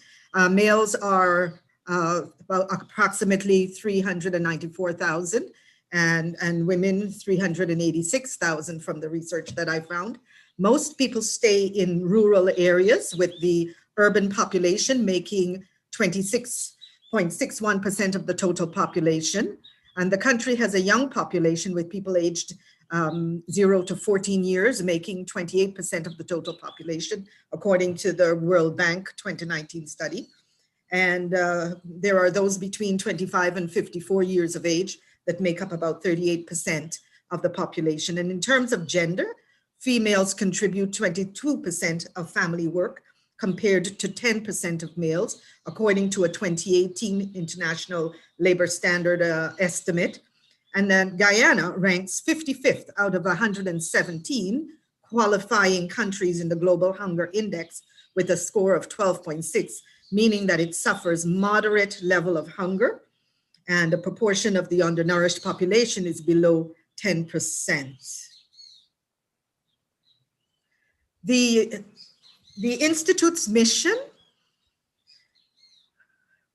Males are about approximately 394,000 and women 386,000 from the research that I found. Most people stay in rural areas with the urban population making 26.61% of the total population. And the country has a young population with people aged 0 to 14 years, making 28% of the total population, according to the World Bank 2019 study. And there are those between 25 and 54 years of age that make up about 38% of the population. And in terms of gender, females contribute 22% of family work, compared to 10% of males, according to a 2018 International Labor Standard estimate. And then Guyana ranks 55th out of 117 qualifying countries in the Global Hunger Index with a score of 12.6, meaning that it suffers moderate level of hunger, and the proportion of the undernourished population is below 10%. The Institute's mission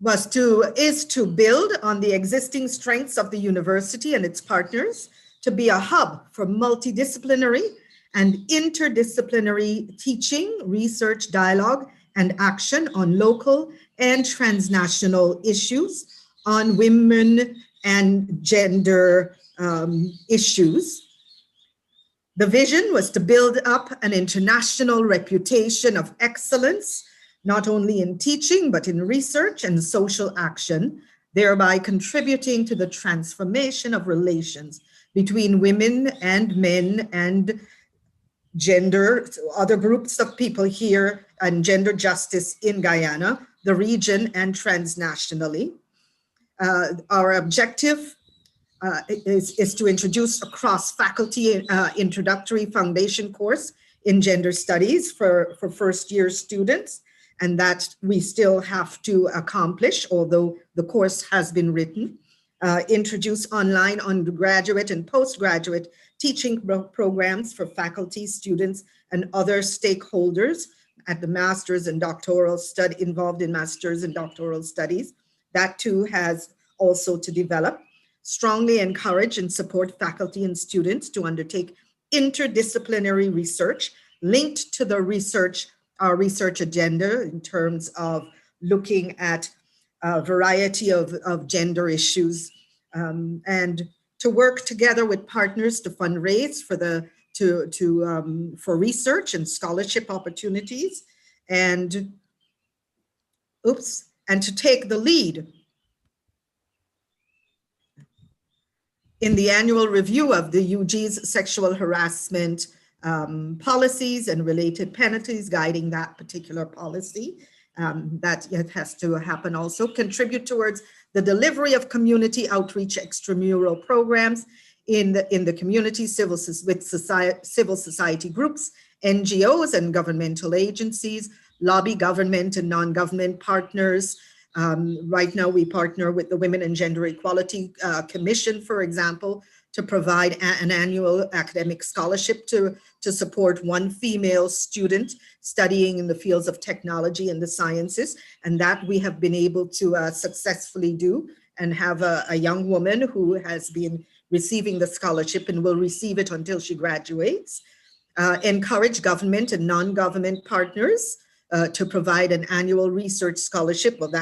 is to build on the existing strengths of the university and its partners to be a hub for multidisciplinary and interdisciplinary teaching, research, dialogue, and action on local and transnational issues, on women and gender issues. The vision was to build up an international reputation of excellence, not only in teaching, but in research and social action, thereby contributing to the transformation of relations between women and men and gender, other groups of people here, and gender justice in Guyana, the region, and transnationally. Our objective is to introduce a cross-faculty introductory foundation course in gender studies for first-year students, and that we still have to accomplish, although the course has been written. Introduce online undergraduate and postgraduate teaching programs for faculty, students, and other stakeholders at the master's and doctoral study involved in master's and doctoral studies. That too has also to develop. Strongly encourage and support faculty and students to undertake interdisciplinary research linked to the our research agenda in terms of looking at a variety of gender issues, and to work together with partners to fundraise for research and scholarship opportunities, and to take the lead in the annual review of the UG's sexual harassment policies and related penalties guiding that particular policy. That it has to happen also. Contribute towards the delivery of community outreach extramural programs in the community, civil society groups, NGOs and governmental agencies, lobby government and non-government partners. Right now we partner with the Women and Gender Equality Commission, for example, to provide an annual academic scholarship to support one female student studying in the fields of technology and the sciences. And that we have been able to successfully do, and have a young woman who has been receiving the scholarship and will receive it until she graduates. Encourage government and non-government partners to provide an annual research scholarship. Well,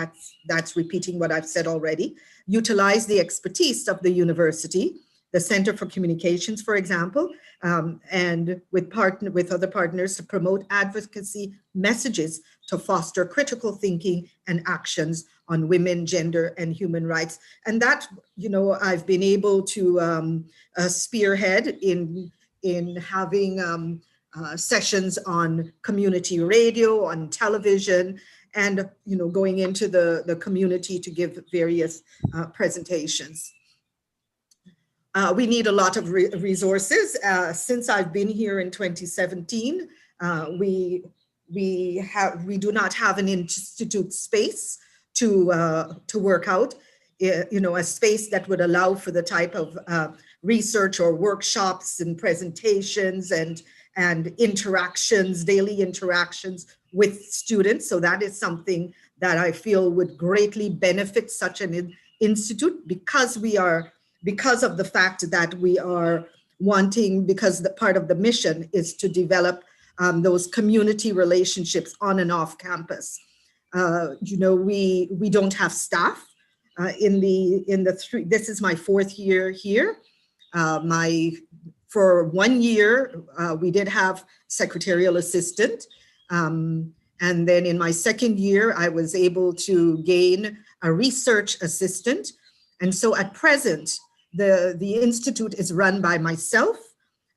that's repeating what I've said already. Utilize the expertise of the university, the Center for Communications, for example, and with other partners to promote advocacy messages to foster critical thinking and actions on women, gender, and human rights. And that, I've been able to spearhead in having sessions on community radio, on television, and going into the community to give various presentations. We need a lot of resources. Since I've been here in 2017, we do not have an institute space to work out, a space that would allow for the type of research or workshops and presentations and interactions, daily interactions with students. So that is something that I feel would greatly benefit such an institute, because of the fact that we are wanting, because the part of the mission is to develop those community relationships on and off campus. We don't have staff this is my fourth year here. For 1 year, we did have secretarial assistant. And then in my second year, I was able to gain a research assistant. And so at present, the institute is run by myself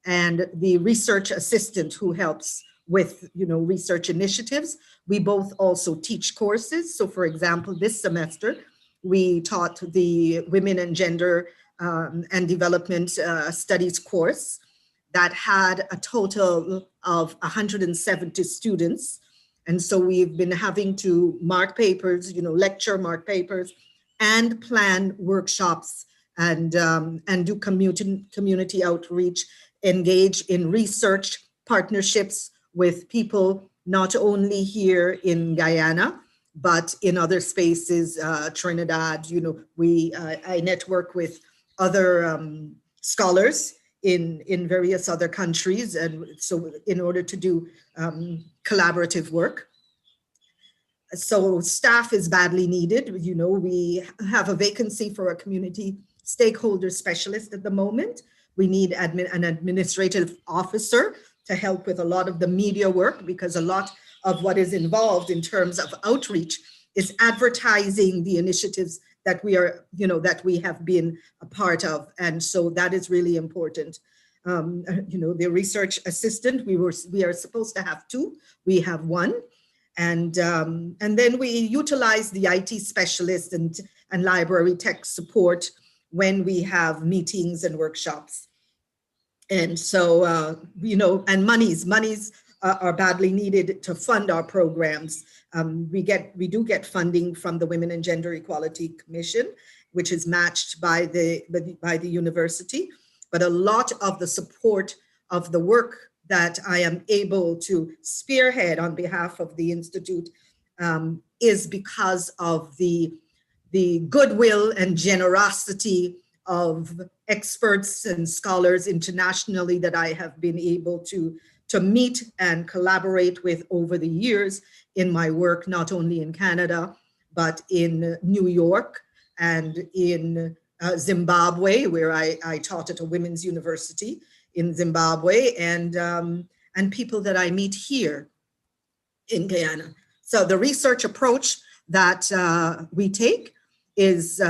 and the research assistant who helps with research initiatives. We both also teach courses. So for example, this semester, we taught the Women and Gender and Development Studies course that had a total of 170 students. And so we've been having to mark papers, mark papers, and plan workshops and do community outreach, engage in research partnerships with people not only here in Guyana, but in other spaces, Trinidad. I network with other scholars in various other countries, and so in order to do collaborative work. So staff is badly needed. We have a vacancy for a community stakeholder specialist at the moment. We need an administrative officer to help with a lot of the media work, because a lot of what is involved in terms of outreach is advertising the initiatives that we are, that we have been a part of. And so that is really important. The research assistant, we are supposed to have 2. We have 1. And then we utilize the IT specialist and library tech support when we have meetings and workshops. And so, and monies are badly needed to fund our programs. We do get funding from the Women and Gender Equality Commission, which is matched by the university. But a lot of the support of the work that I am able to spearhead on behalf of the Institute is because of the goodwill and generosity of experts and scholars internationally that I have been able to meet and collaborate with over the years in my work, not only in Canada, but in New York and in Zimbabwe, where I taught at a women's university in Zimbabwe, and people that I meet here in Guyana. So the research approach that we take is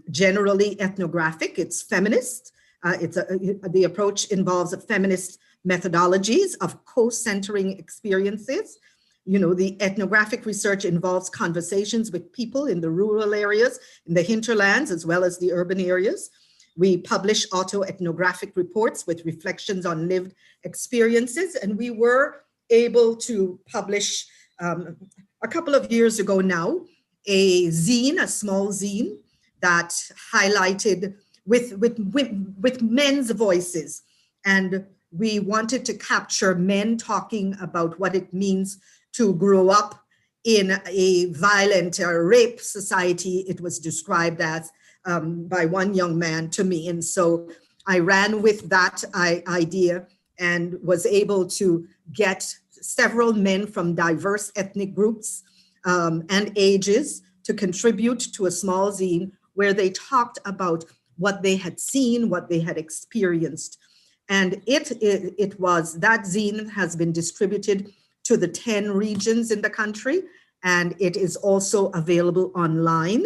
generally ethnographic. It's feminist. The approach involves feminist methodologies of co-centering experiences. The ethnographic research involves conversations with people in the rural areas, in the hinterlands, as well as the urban areas. We publish autoethnographic reports with reflections on lived experiences, and we were able to publish a couple of years ago now, a small zine that highlighted with men's voices. And we wanted to capture men talking about what it means to grow up in a violent or rape society, it was described as by one young man to me. And so I ran with that idea and was able to get several men from diverse ethnic groups and ages to contribute to a small zine where they talked about what they had seen, what they had experienced. And that zine has been distributed to the 10 regions in the country, and it is also available online.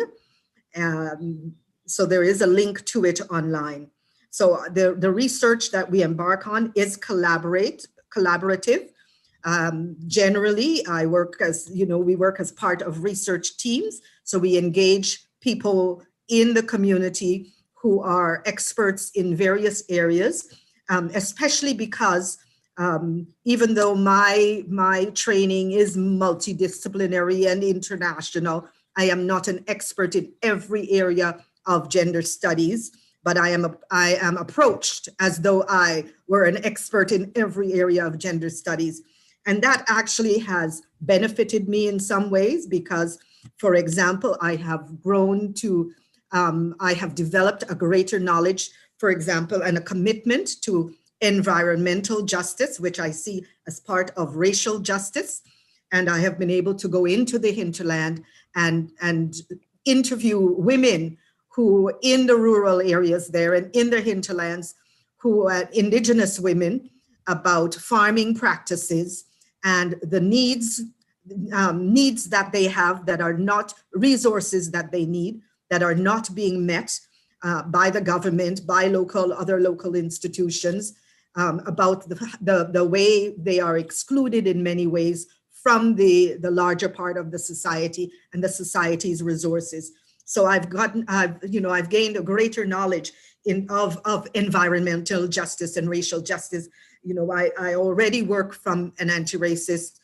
So there is a link to it online. So the research that we embark on is collaborative. Generally, we work as part of research teams. So we engage people in the community who are experts in various areas, especially because even though my training is multidisciplinary and international, I am not an expert in every area of gender studies, but I am approached as though I were an expert in every area of gender studies. And that actually has benefited me in some ways because, for example, I have developed a greater knowledge, for example, and a commitment to environmental justice, which I see as part of racial justice. And I have been able to go into the hinterland and interview women who in the rural areas there and in the hinterlands, who are indigenous women, about farming practices and the needs that they have that are not resources that they need, that are not being met by the government, by other local institutions, about the way they are excluded in many ways from the larger part of the society and the society's resources. So I've gained a greater knowledge of environmental justice and racial justice. I already work from an anti-racist,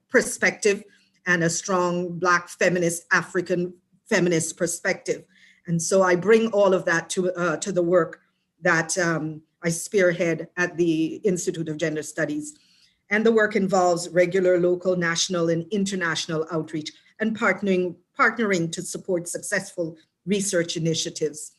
perspective and a strong Black feminist, African feminist perspective. And so I bring all of that to the work that I spearhead at the Institute of Gender Studies. And the work involves regular, local, national, and international outreach and partnering to support successful research initiatives.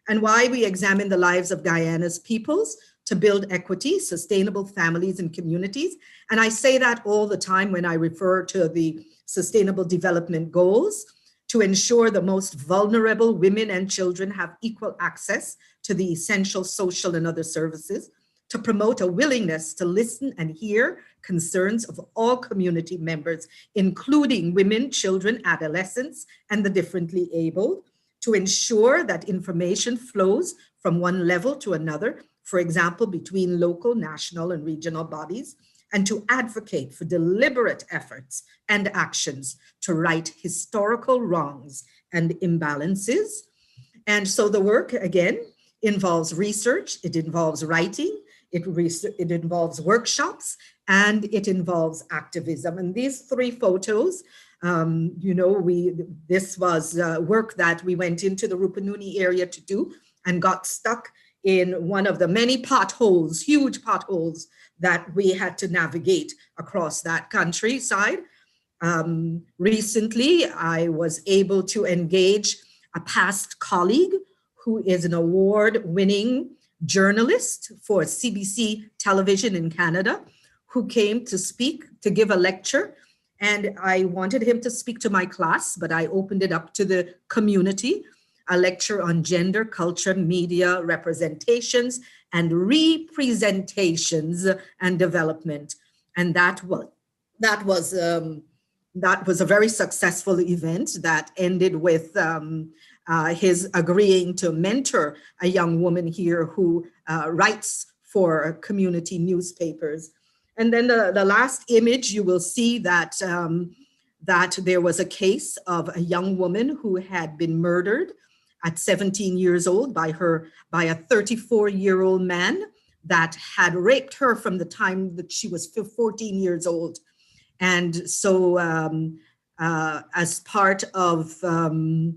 And why we examine the lives of Guyana's peoples to build equity, sustainable families and communities. And I say that all the time when I refer to the Sustainable Development Goals, to ensure the most vulnerable women and children have equal access to the essential social and other services, to promote a willingness to listen and hear concerns of all community members, including women, children, adolescents, and the differently abled, to ensure that information flows from one level to another, for example, between local, national, and regional bodies, and to advocate for deliberate efforts and actions to right historical wrongs and imbalances. And so the work, again, involves research, it involves writing, it involves workshops, and it involves activism. And these three photos, this was work that we went into the Rupununi area to do and got stuck in one of the many potholes, huge potholes that we had to navigate across that countryside. Recently, I was able to engage a past colleague who is an award-winning journalist for CBC television in Canada, who came to speak, to give a lecture. And I wanted him to speak to my class, but I opened it up to the community, a lecture on gender, culture, media, representations, and representations and development. And that was a very successful event that ended with his agreeing to mentor a young woman here who writes for community newspapers. And then the last image, you will see that, that there was a case of a young woman who had been murdered at 17 years old by a 34-year-old man that had raped her from the time that she was 14 years old. And so as part of our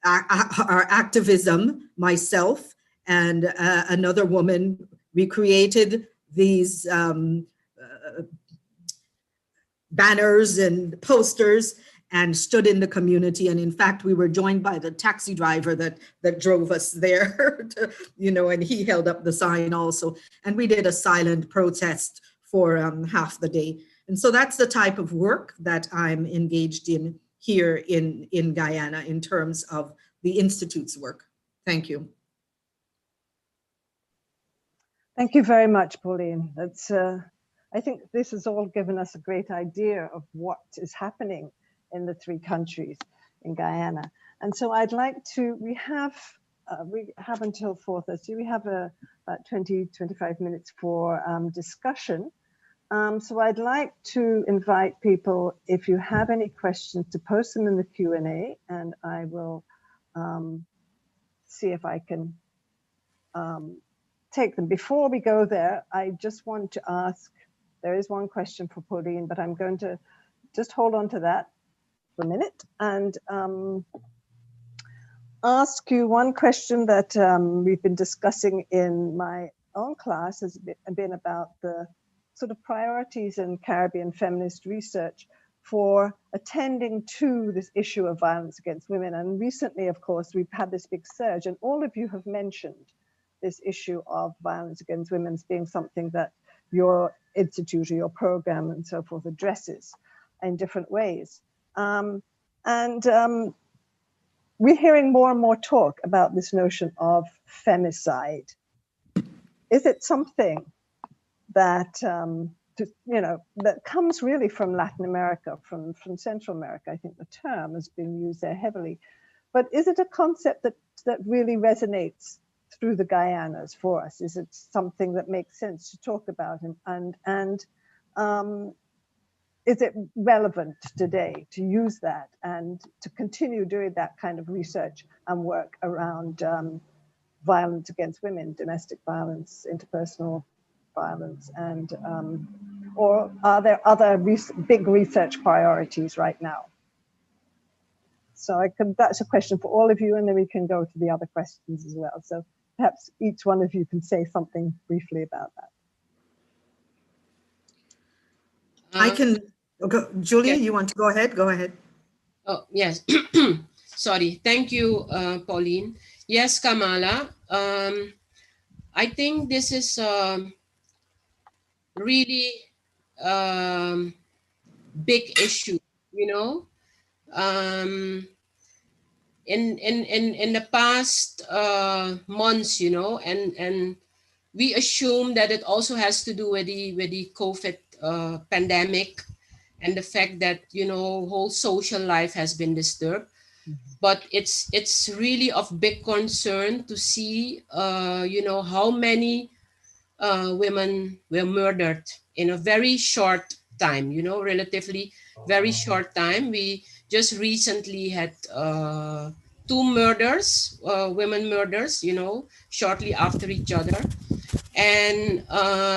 activism, myself and another woman, we created these banners and posters and stood in the community. And in fact, we were joined by the taxi driver that drove us there, and he held up the sign also. And we did a silent protest for half the day. And so that's the type of work that I'm engaged in here in Guyana in terms of the Institute's work. Thank you. Thank you very much, Pauline. That's, I think this has all given us a great idea of what is happening in the three countries in Guyana. And so I'd like to, we have until 4:30, we have about 20-25 minutes for discussion. So I'd like to invite people, if you have any questions, to post them in the Q&A, and I will see if I can take them. Before we go there, I just want to ask, there is one question for Pauline, but I'm going to just hold on to that for a minute and ask you one question that we've been discussing in my own class, has been about the sort of priorities in Caribbean feminist research for attending to this issue of violence against women. And recently, of course, we've had this big surge, and all of you have mentioned this issue of violence against women as being something that your institute or your program and so forth addresses in different ways. We're hearing more and more talk about this notion of femicide. Is it something that that comes really from Latin America, from Central America? I think the term has been used there heavily. But is it a concept that really resonates through the Guyanas for us? Is it something that makes sense to talk about? And is it relevant today to use that and to continue doing that kind of research and work around violence against women, domestic violence, interpersonal violence, and or are there other big research priorities right now? So that's a question for all of you, and then we can go to the other questions as well. So perhaps each one of you can say something briefly about that. I can, Julia, yes. You want to go ahead? Go ahead. Oh, yes. Sorry. Thank you, Pauline. Yes, Kamala. I think this is really big issue, in the past months, you know, and we assume that it also has to do with the COVID pandemic and the fact that, you know, whole social life has been disturbed. But it's really of big concern to see, you know, how many women were murdered in a very short time, you know, relatively very short time. We just recently had 2 murders, women murders, you know, shortly after each other. And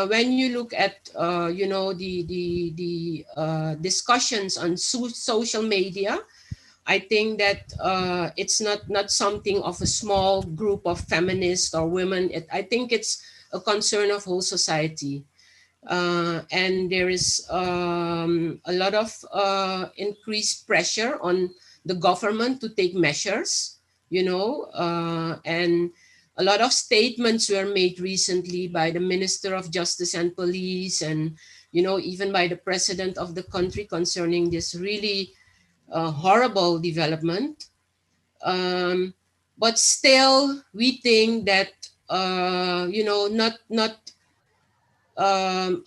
when you look at, you know, the discussions on social media, I think that it's not something of a small group of feminists or women. I think it's a concern of whole society. And there is a lot of increased pressure on the government to take measures, you know, and a lot of statements were made recently by the Minister of Justice and Police, and, you know, even by the president of the country concerning this really horrible development. But still, we think that, you know, not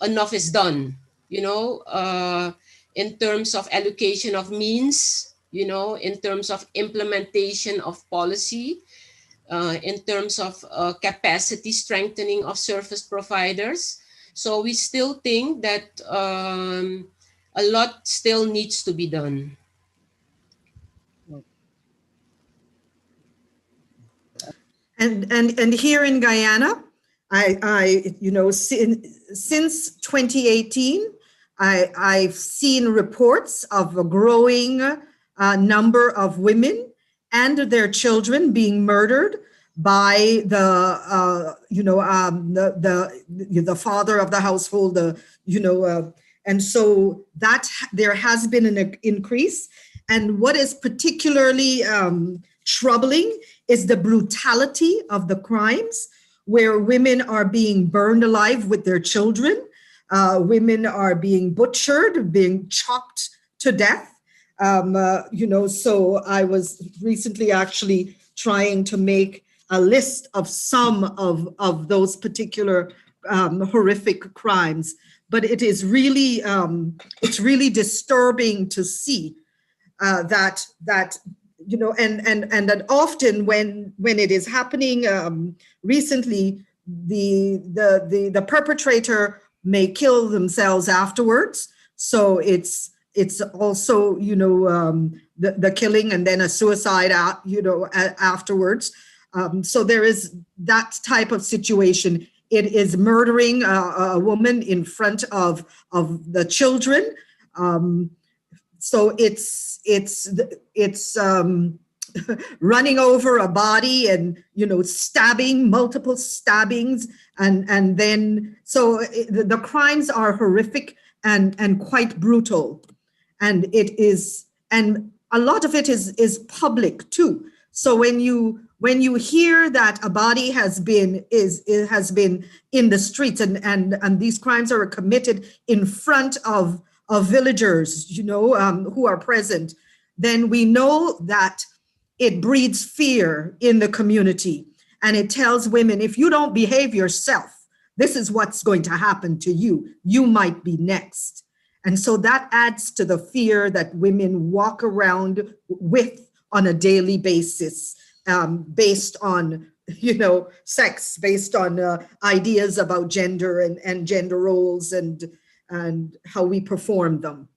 enough is done, you know, in terms of allocation of means, you know, in terms of implementation of policy, in terms of capacity strengthening of service providers. So we still think that a lot still needs to be done. And here in Guyana, I you know, since 2018, I've seen reports of a growing number of women and their children being murdered by the you know, the father of the household, you know, and so that there has been an increase. And what is particularly troubling is the brutality of the crimes, where women are being burned alive with their children, women are being butchered, being chopped to death. You know, so I was recently actually trying to make a list of some of those particular horrific crimes, but it is really it's really disturbing to see that you know, and that often when it is happening recently, the perpetrator may kill themselves afterwards. So it's also, you know, the killing and then a suicide you know, afterwards. So there is that type of situation. It is murdering a woman in front of the children. So it's running over a body and, you know, stabbing, multiple stabbings. And then, so the crimes are horrific and quite brutal. And it is, and a lot of it is public too. So when you hear that a body has been in the streets and these crimes are committed in front of villagers, you know, who are present, then we know that it breeds fear in the community. And it tells women, if you don't behave yourself, this is what's going to happen to you. You might be next. And so that adds to the fear that women walk around with on a daily basis, based on, you know, sex, based on ideas about gender and gender roles and how we perform them.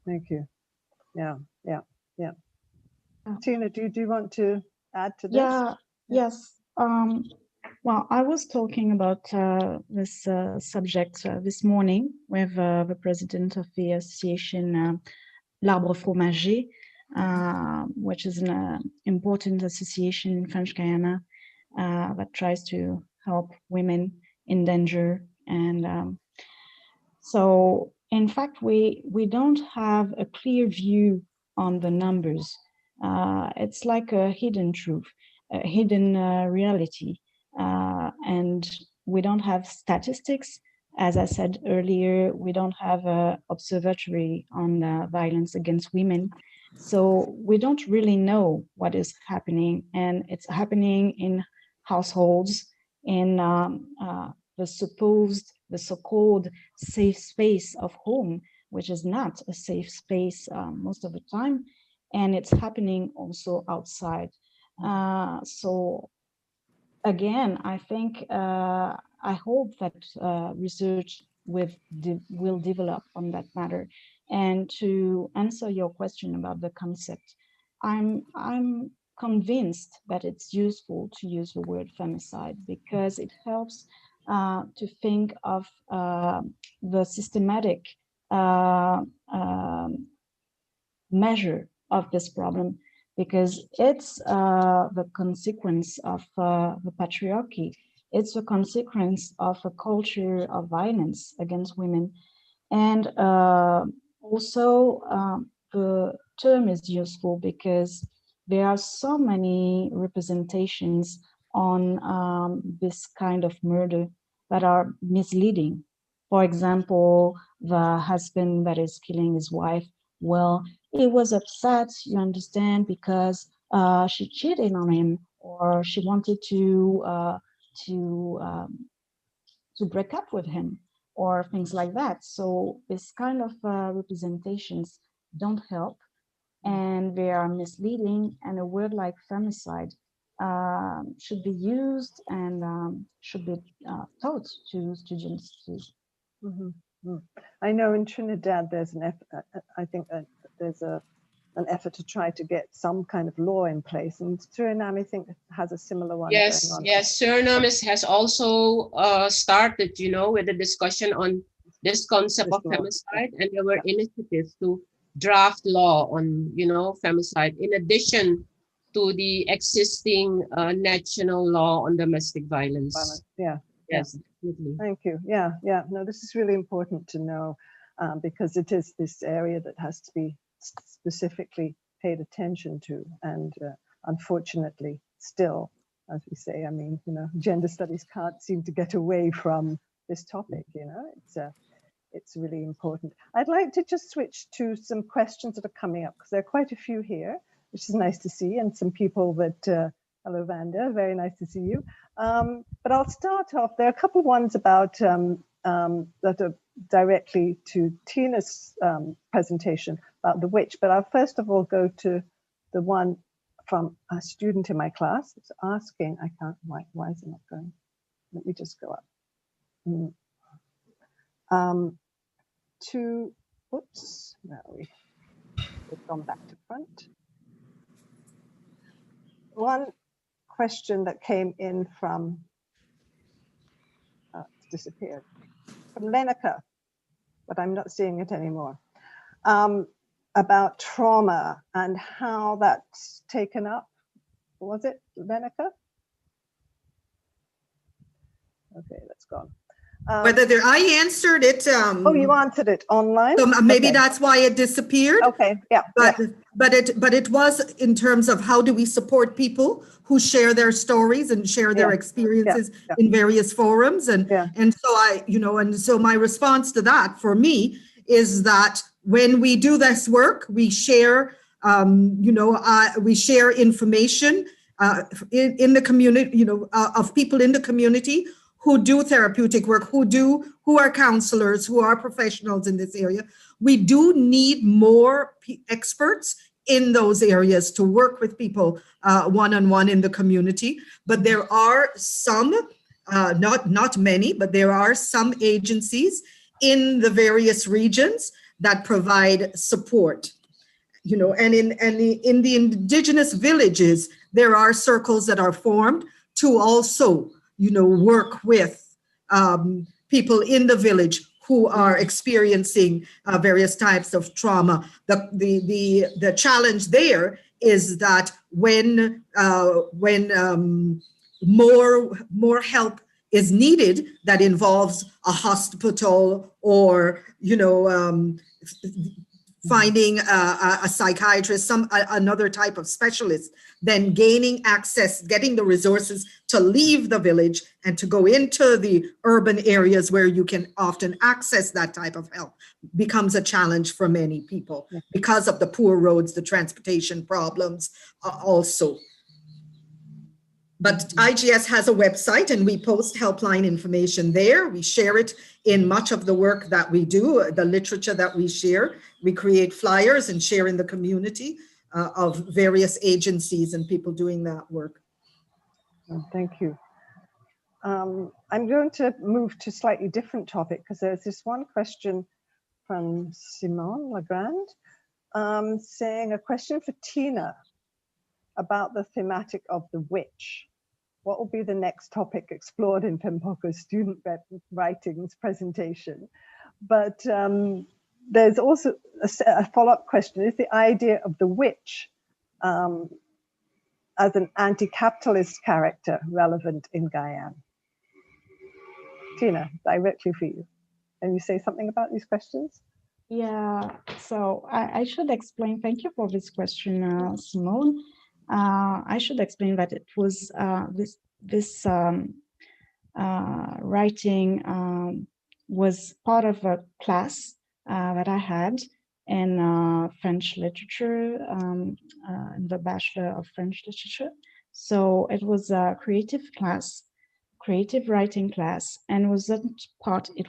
Thank you. Yeah. Tina, do you want to add to this? Yeah, yes. Well, I was talking about this subject this morning with the president of the association L'Arbre Fromager, which is an important association in French Guyana that tries to help women in danger. And so, in fact, we don't have a clear view on the numbers. It's like a hidden truth, a hidden reality. And we don't have statistics. As I said earlier, we don't have an observatory on violence against women. So we don't really know what is happening, and it's happening in households, in the so-called safe space of home, which is not a safe space most of the time, and it's happening also outside. So again, I think, I hope that research will develop on that matter. And to answer your question about the concept, I'm convinced that it's useful to use the word femicide, because it helps to think of the systematic measure of this problem, because it's the consequence of the patriarchy. It's a consequence of a culture of violence against women. And also the term is useful because there are so many representations on this kind of murder that are misleading. For example, the husband that is killing his wife, well, he was upset, you understand, because she cheated on him, or she wanted to break up with him, or things like that. So this kind of representations don't help, and they are misleading, and a word like femicide should be used and should be taught to students too. Mm-hmm. I know in Trinidad there's I think that there's an effort to try to get some kind of law in place, and Suriname, I think, has a similar one going on. Yes, Suriname has also started, with a discussion on this concept of femicide, and there were initiatives to draft law on, femicide, in addition to the existing national law on domestic violence. Yeah. Yes, definitely. Thank you. Yeah. No, this is really important to know, because it is this area that has to be specifically paid attention to, and unfortunately still, as we say, I mean, gender studies can't seem to get away from this topic. It's really important. I'd like to just switch to some questions that are coming up, because there are quite a few here, which is nice to see, and some people that hello Vanda, very nice to see you. But I'll start off, there are a couple of ones about that are directly to Tina's presentation about the witch, but I'll first of all go to the one from a student in my class. It's asking, I can't, why is it not going? Let me just go up. Oops, where are we? We've gone back to front. One question that came in from, it's disappeared, from Lenica, but I'm not seeing it anymore, about trauma and how that's taken up. Was it Lenica? Okay, that's gone. I answered it. Oh, you answered it online? So maybe that's why it disappeared. Okay, yeah. But it was in terms of how do we support people who share their stories and share their experiences in various forums. And so my response to that for me is that when we do this work, we share, we share information in the community, of people in the community who do therapeutic work, who are counselors, who are professionals in this area. We do need more experts in those areas to work with people one-on-one in the community. But there are some, not many, but there are some agencies in the various regions that provide support. And in the indigenous villages, there are circles that are formed to also work with people in the village who are experiencing various types of trauma. The challenge there is that when more help is needed, that involves a hospital or finding a psychiatrist, another type of specialist, then gaining access, getting the resources to leave the village and to go into the urban areas where you can often access that type of help becomes a challenge for many people because of the poor roads, the transportation problems also. But IGS has a website and we post helpline information there. We share it in much of the work that we do, the literature that we share. We create flyers and share in the community of various agencies and people doing that work. Thank you. I'm going to move to a slightly different topic because there's this one question from Simone Legrand saying a question for Tina about the thematic of the witch. What will be the next topic explored in FEMPOCO's student writings presentation? But there's also a follow-up question. Is the idea of the witch as an anti-capitalist character relevant in Guyane? Tina, directly for you. Can you say something about these questions? Yeah, so I should explain, thank you for this question, Simone. I should explain that it was this writing was part of a class that I had in French literature, in the Bachelor of French Literature. So it was a creative class, creative writing class, and it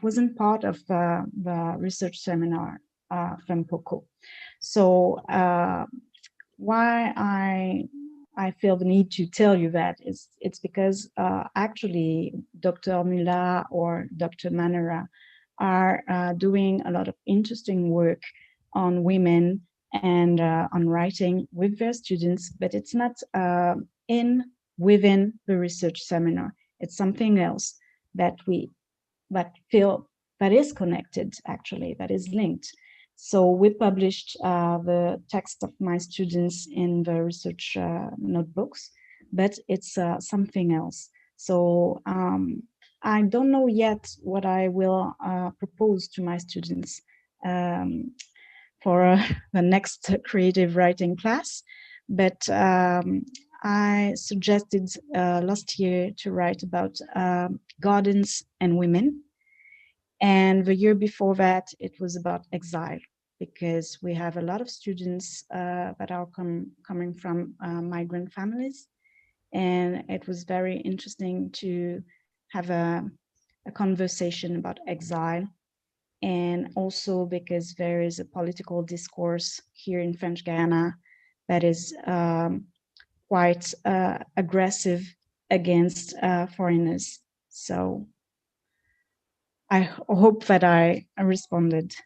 wasn't part of the research seminar FEMPOCO. So why I feel the need to tell you that is it's because actually Dr. Mula or Dr. Manara are doing a lot of interesting work on women and on writing with their students, but it's not within the research seminar. It's something else that that is connected, actually, that is linked. So we published the text of my students in the research notebooks, but it's something else. So I don't know yet what I will propose to my students for the next creative writing class, but I suggested last year to write about gardens and women. And the year before that, it was about exile, because we have a lot of students that are coming from migrant families. And it was very interesting to have a conversation about exile. And also because there is a political discourse here in French Guiana that is quite aggressive against foreigners. So I hope that I responded.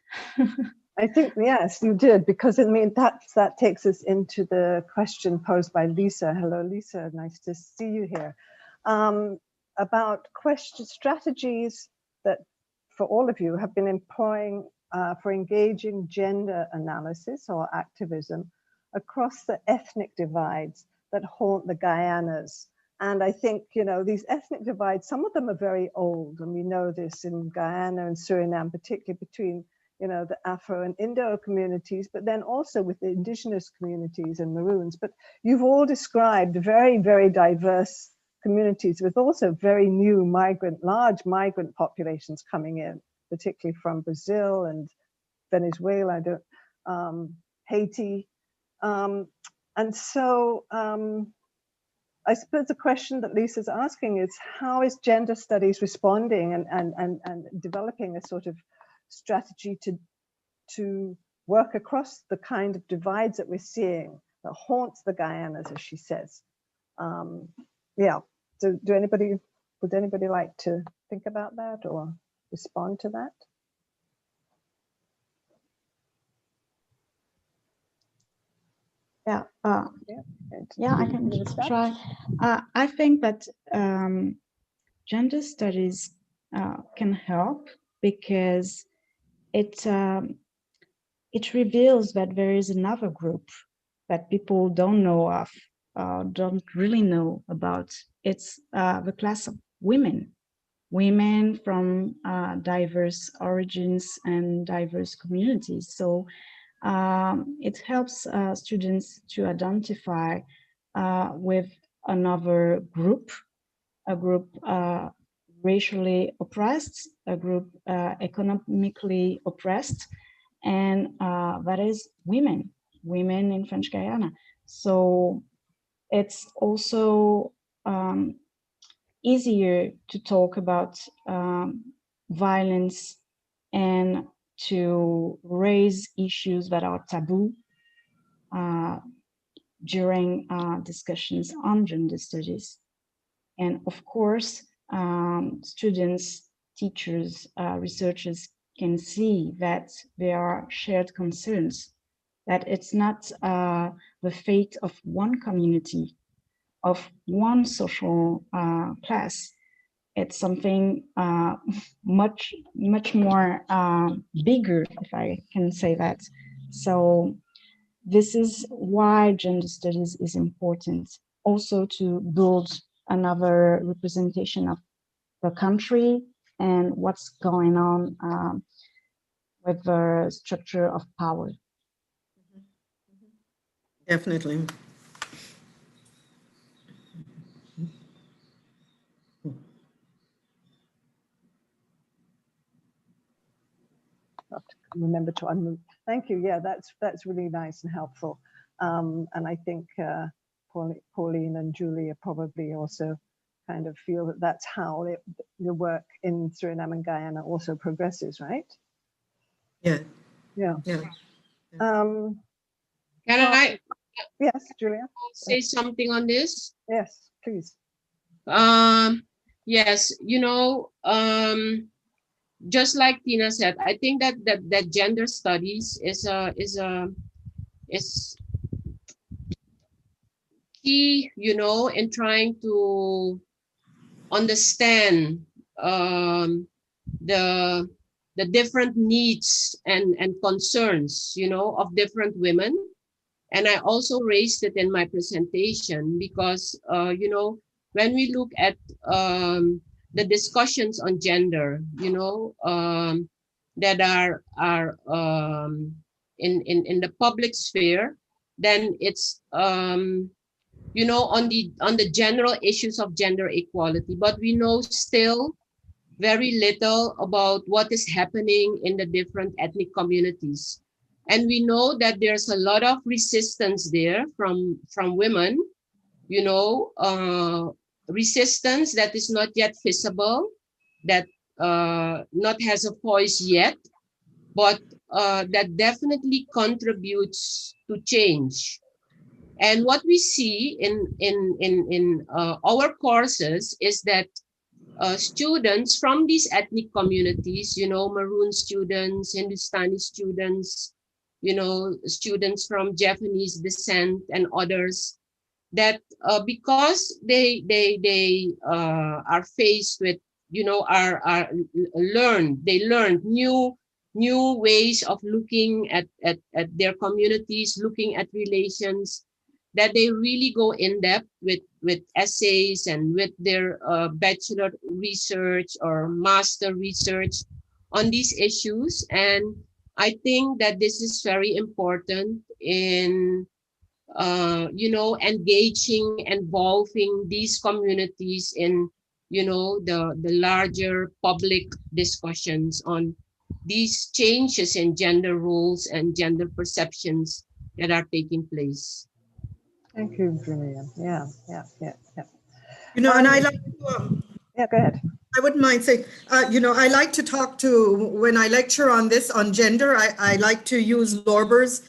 I think, yes, you did, because I mean, that takes us into the question posed by Lisa. Hello, Lisa, nice to see you here. About strategies that, for all of you, have been employing for engaging gender analysis or activism across the ethnic divides that haunt the Guyanas. And I think, you know, these ethnic divides, some of them are very old, and we know this in Guyana and Suriname, particularly between, you know, the Afro and Indo communities, but then also with the indigenous communities and Maroons. But you've all described very, very diverse communities with also very new large migrant populations coming in, particularly from Brazil and Venezuela, Haiti. And so I suppose the question that Lisa's asking is, how is gender studies responding and developing a sort of strategy to work across the kind of divides that we're seeing that haunts the Guyanas, as she says? Yeah, so would anybody like to think about that or respond to that? Yeah, I can try. I think that gender studies can help because it reveals that there is another group that people don't know of, don't really know about. It's the class of women from diverse origins and diverse communities. So it helps students to identify with another group, a group racially oppressed, a group economically oppressed, and that is women in French Guyana. So it's also easier to talk about violence and to raise issues that are taboo during discussions on gender studies. And of course, students, teachers, researchers can see that there are shared concerns, that it's not the fate of one community, of one social class. It's something much more bigger, if I can say that. So this is why gender studies is important, also to build another representation of the country and what's going on with the structure of power. Definitely. Remember to unmute. Thank you. Yeah, that's really nice and helpful. And I think Pauline and Julia probably also kind of feel that that's how the work in Suriname and Guyana also progresses, right? Yeah. Yeah. Yeah. Can I yes, Julia? say something on this? Yes, please. Yes, you know, just like Tina said, I think that gender studies is key, you know, in trying to understand the different needs and concerns, you know, of different women. And I also raised it in my presentation because, you know, when we look at the discussions on gender, you know, that are in the public sphere, then it's you know, on the general issues of gender equality, but we know still very little about what is happening in the different ethnic communities. And we know that there's a lot of resistance there from women, you know, resistance that is not yet visible, that not has a voice yet, but that definitely contributes to change. And what we see in our courses is that students from these ethnic communities, you know, Maroon students, Hindustani students, you know, students from Japanese descent and others, that because they are faced with, you know, they learned new ways of looking at their communities, looking at relations, that they really go in depth with essays and with their bachelor research or master research on these issues. And I think that this is very important in you know, engaging, involving these communities in, you know, the larger public discussions on these changes in gender roles and gender perceptions that are taking place. Thank you, Julia. Yeah. You know, and I like to, yeah, go ahead. I wouldn't mind saying, you know, I like to talk to, when I lecture on this, on gender, I like to use Lorber's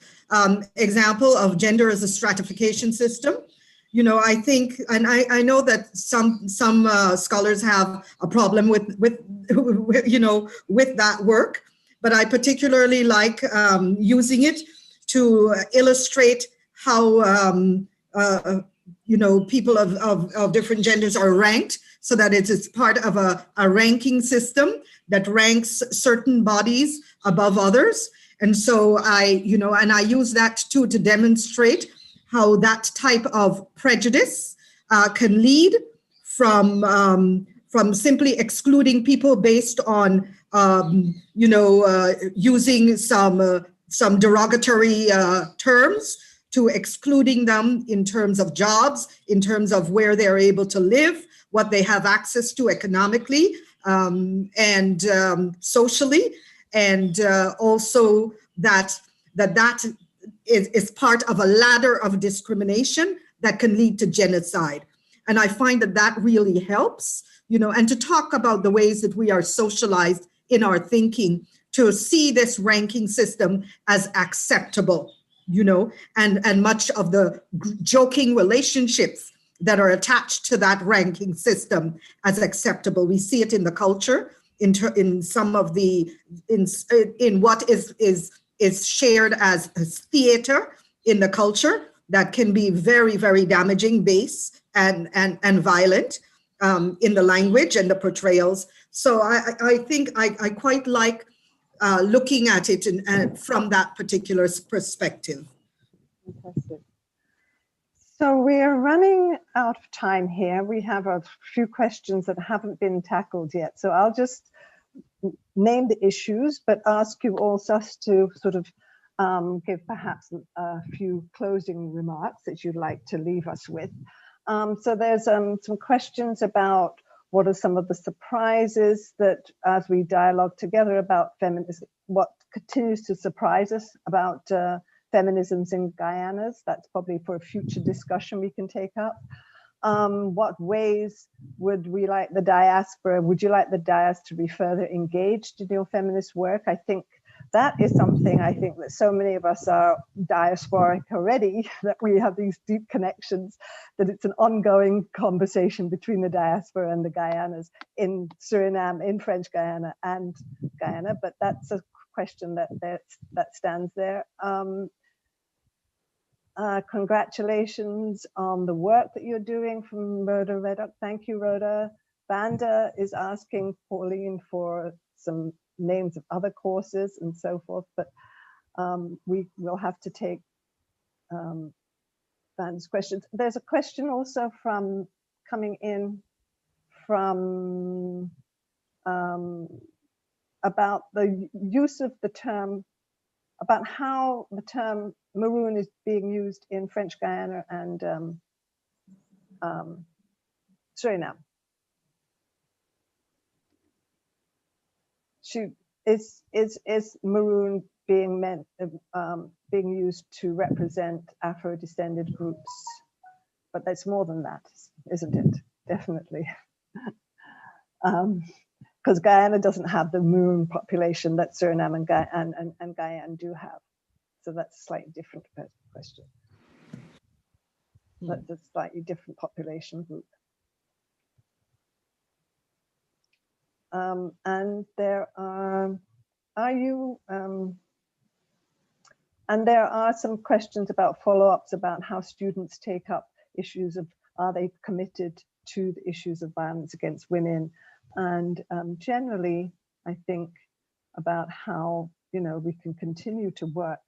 example of gender as a stratification system. You know, I think, and I know that some scholars have a problem with you know, with that work, but I particularly like using it to illustrate how you know, people of different genders are ranked, so that it is part of a ranking system that ranks certain bodies above others. And so you know, and I use that too to demonstrate how that type of prejudice can lead from simply excluding people based on, you know, using some some derogatory terms, to excluding them in terms of jobs, in terms of where they're able to live, what they have access to economically and socially, and also that is part of a ladder of discrimination that can lead to genocide. And I find that really helps, and to talk about the ways that we are socialized in our thinking to see this ranking system as acceptable, and much of the joking relationships that are attached to that ranking system as acceptable. We see it in the culture, in some of the, in what is shared as theater in the culture that can be very, very damaging, base and violent in the language and the portrayals. So I think I quite like looking at it from that particular perspective. Fantastic. So we're running out of time here. We have a few questions that haven't been tackled yet. So I'll just name the issues, but ask you also to sort of give perhaps a few closing remarks that you'd like to leave us with. So there's some questions about what are some of the surprises that, as we dialogue together about feminism, what continues to surprise us about feminisms in Guyanas. That's probably for a future discussion we can take up. What ways would we like the diaspora, would you like the diaspora to be further engaged in your feminist work? I think that is something I think that so many of us are diasporic already, that we have these deep connections, that it's an ongoing conversation between the diaspora and the Guyanas in Suriname, in French Guiana and Guyana, but that's a question that stands there. Congratulations on the work that you're doing from Rhoda Reddock. Thank you, Rhoda. Vanda is asking Pauline for some names of other courses and so forth, but we will have to take Vanda's questions. There's a question also coming in from about the use of the term, about how the term maroon is being used in French Guiana and Suriname. Is maroon being being used to represent Afro-descended groups? But that's more than that, isn't it? Definitely. Because Guyana doesn't have the maroon population that Suriname and Guyane do have. So that's a slightly different question. That's a slightly different population group. And there are some questions about follow-ups about how students take up issues of, are they committed to the issues of violence against women? And generally, I think about how, we can continue to work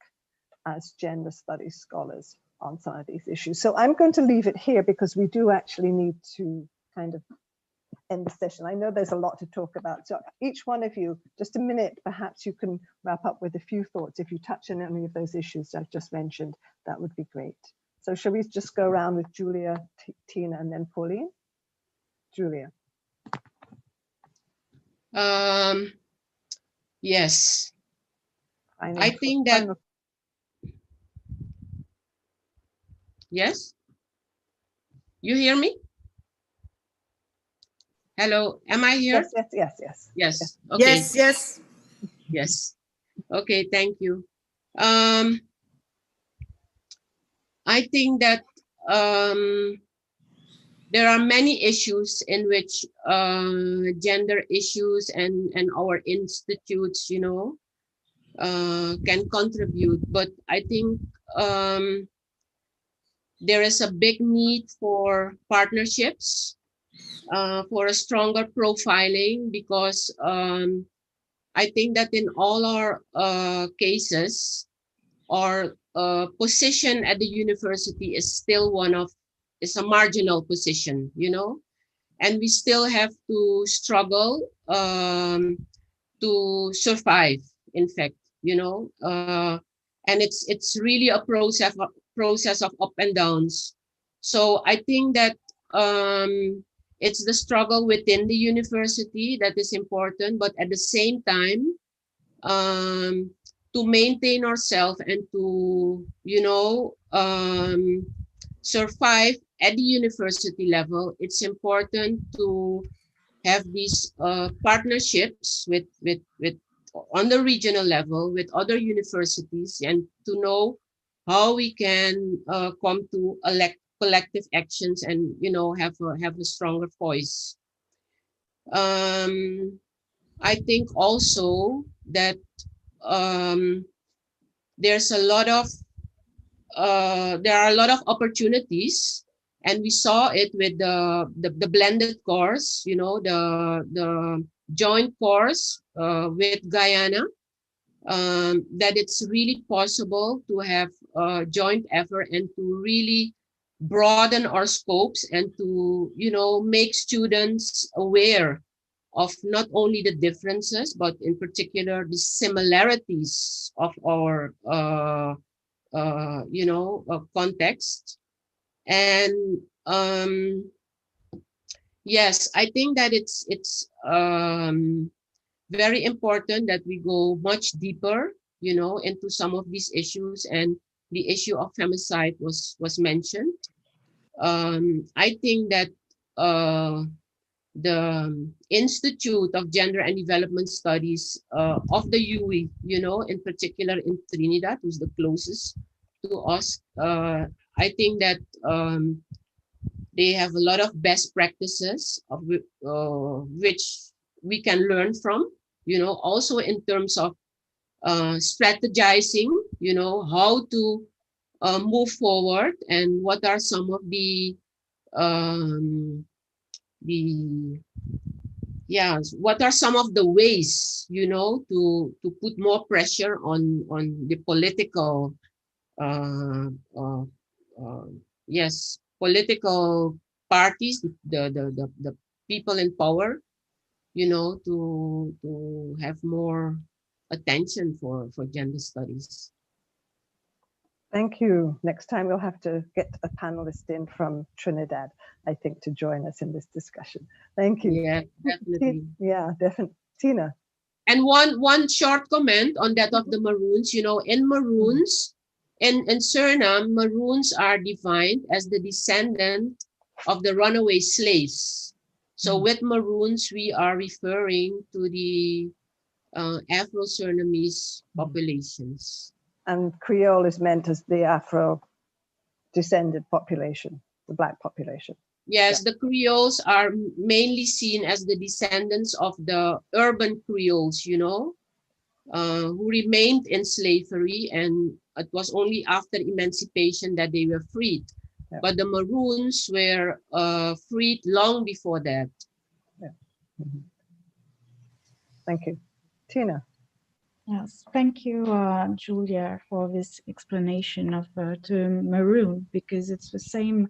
as gender studies scholars on some of these issues. So I'm going to leave it here because we do actually need to kind of end the session. I know there's a lot to talk about. So each one of you, just a minute, perhaps you can wrap up with a few thoughts. If you touch on any of those issues I've just mentioned, that would be great. So shall we just go around with Julia, Tina, and then Pauline? Julia. Yes. I think that, yes? You hear me? Hello, am I here? Yes. Okay. Yes. Okay, thank you. I think that there are many issues in which gender issues and our institutes, can contribute. But I think there is a big need for partnerships, for a stronger profiling, because I think that in all our cases, our position at the university is still is a marginal position, and we still have to struggle to survive, in fact, and it's really a process of up and downs. So I think that it's the struggle within the university that is important, but at the same time, to maintain ourselves and to, survive at the university level, it's important to have these partnerships with on the regional level with other universities, and to know how we can come to collective actions and have a stronger voice. I think also that there's a lot of there are a lot of opportunities, and we saw it with the blended course, the joint course with Guyana, that it's really possible to have a joint effort and to really broaden our scopes and to, make students aware of not only the differences, but in particular the similarities of our, context. And yes, I think that it's very important that we go much deeper, into some of these issues. And the issue of femicide was mentioned. I think that the Institute of Gender and Development Studies of the UE, in particular in Trinidad, who's the closest to us, I think that they have a lot of best practices of which we can learn from, also in terms of strategizing, how to move forward, and what are some of the what are some of the ways, to put more pressure on the political political parties, the people in power, to have more attention for gender studies. Thank you. Next time we'll have to get a panelist in from Trinidad, I think, to join us in this discussion. Thank you. Yeah, definitely. Yeah, definitely. Tina. And one short comment on that of the Maroons. In Maroons, in Suriname, Maroons are defined as the descendant of the runaway slaves. So with Maroons, we are referring to the Afro-Surinamese populations. And Creole is meant as the Afro-descended population, the Black population. Yes, the Creoles are mainly seen as the descendants of the urban Creoles, who remained in slavery, and it was only after emancipation that they were freed. Yeah. But the Maroons were freed long before that. Yeah. Mm-hmm. Thank you. Tina. Yes, thank you, Julia, for this explanation of the term maroon, because it's the same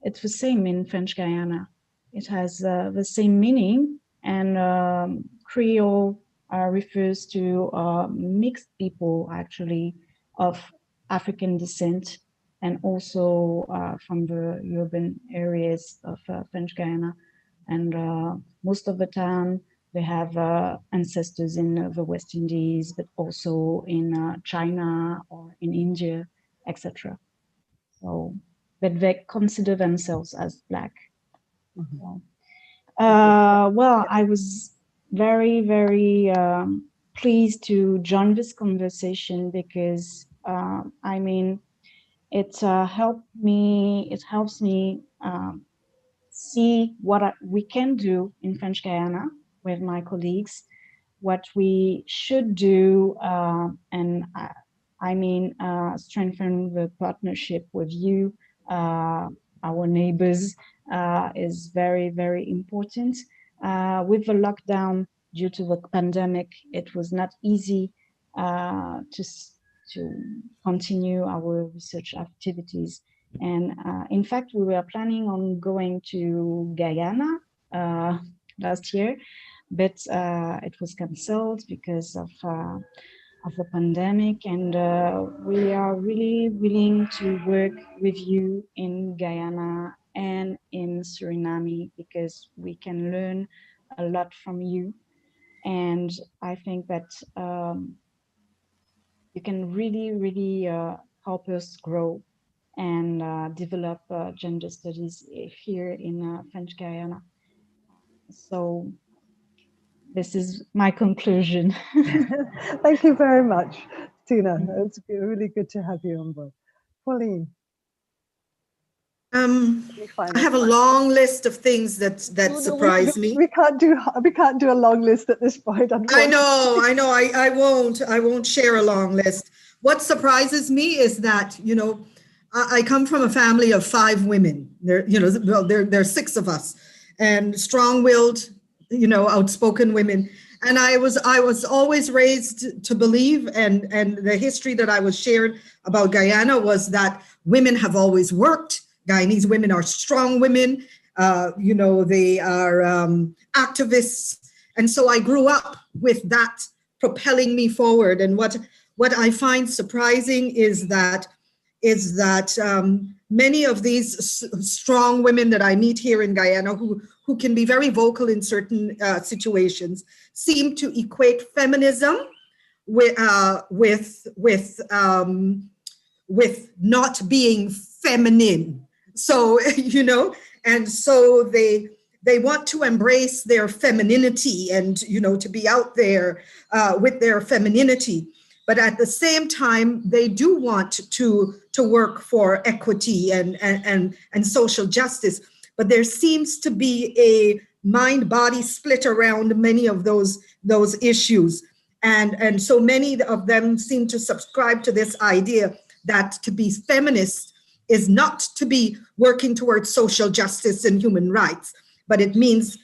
in French Guyana. It has the same meaning, and Creole refers to mixed people, actually, of African descent, and also from the urban areas of French Guyana. And most of the time, they have ancestors in the West Indies, but also in China or in India, etc. So, but they consider themselves as Black. Mm-hmm. So, well, I was very, very pleased to join this conversation because, I mean, it helps me see what we can do in French Guyana with my colleagues, what we should do, and I mean, strengthen the partnership with you, our neighbors, is very, very important. With the lockdown due to the pandemic, it was not easy to continue our research activities. And in fact, we were planning on going to Guyana last year, but it was cancelled because of the pandemic, and we are really willing to work with you in Guyana and in Suriname because we can learn a lot from you. And I think that you can really help us grow and develop gender studies here in French Guyana. So this is my conclusion. Thank you very much, Tina. It's really good to have you on board. Pauline. I have a long list of things that surprise me. We can't do a long list at this point. I know. I won't share a long list. What surprises me is that, you know, I come from a family of 5 women. There are 6 of us, and strong-willed, you know, outspoken women. And I was always raised to believe, and the history that I was shared about Guyana was that women have always worked. Guyanese women are strong women. You know, they are activists. And so I grew up with that propelling me forward. And what I find surprising is that many of these strong women that I meet here in Guyana who can be very vocal in certain situations seem to equate feminism with not being feminine. So, you know, and so they want to embrace their femininity and, you know, to be out there with their femininity. But at the same time, they do want to work for equity and social justice. But there seems to be a mind-body split around many of those issues. And so many of them seem to subscribe to this idea that to be feminist is not to be working towards social justice and human rights, but it means,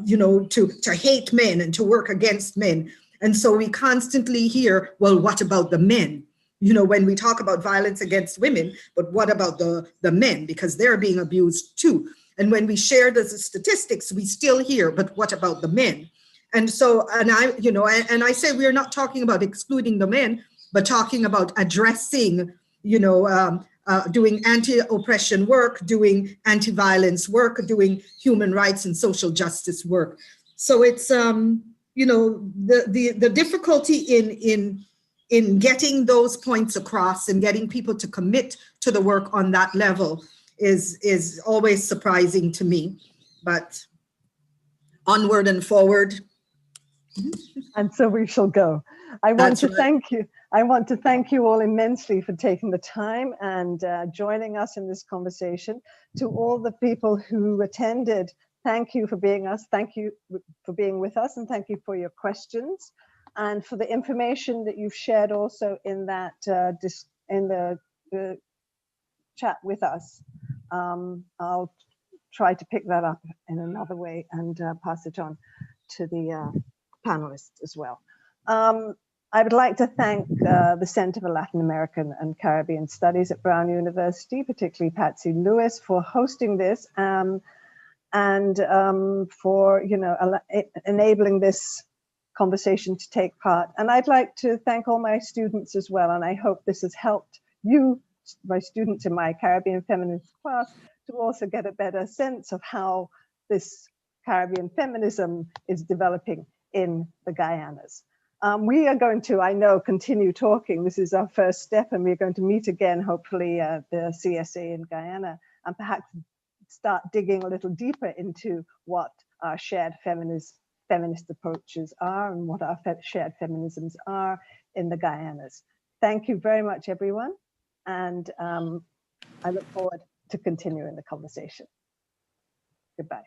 you know, to hate men and to work against men. And so we constantly hear, well, what about the men? You know, when we talk about violence against women, but what about the men? Because they're being abused too. And when we share the statistics, we still hear, but what about the men? And so, and I say we're not talking about excluding the men, but talking about addressing, you know, doing anti-oppression work, doing anti-violence work, doing human rights and social justice work. So it's, you know, the difficulty in getting those points across and getting people to commit to the work on that level is always surprising to me, but onward and forward. And so we shall go. I want to thank you all immensely for taking the time and joining us in this conversation. To all the people who attended, thank you for being with us, and thank you for your questions and for the information that you've shared also in that in the chat with us. I'll try to pick that up in another way and pass it on to the panelists as well. I would like to thank the Center for Latin American and Caribbean Studies at Brown University, particularly Patsy Lewis, for hosting this and for, you know, enabling this conversation to take part. And I'd like to thank all my students as well. And I hope this has helped you, my students in my Caribbean feminist class, to also get a better sense of how this Caribbean feminism is developing in the Guyanas. We are going to, I know, continue talking. This is our first step, and we're going to meet again, hopefully, the CSA in Guyana, and perhaps start digging a little deeper into what our shared feminist approaches are and what our shared feminisms are in the Guyanas. Thank you very much, everyone. And I look forward to continuing the conversation. Goodbye.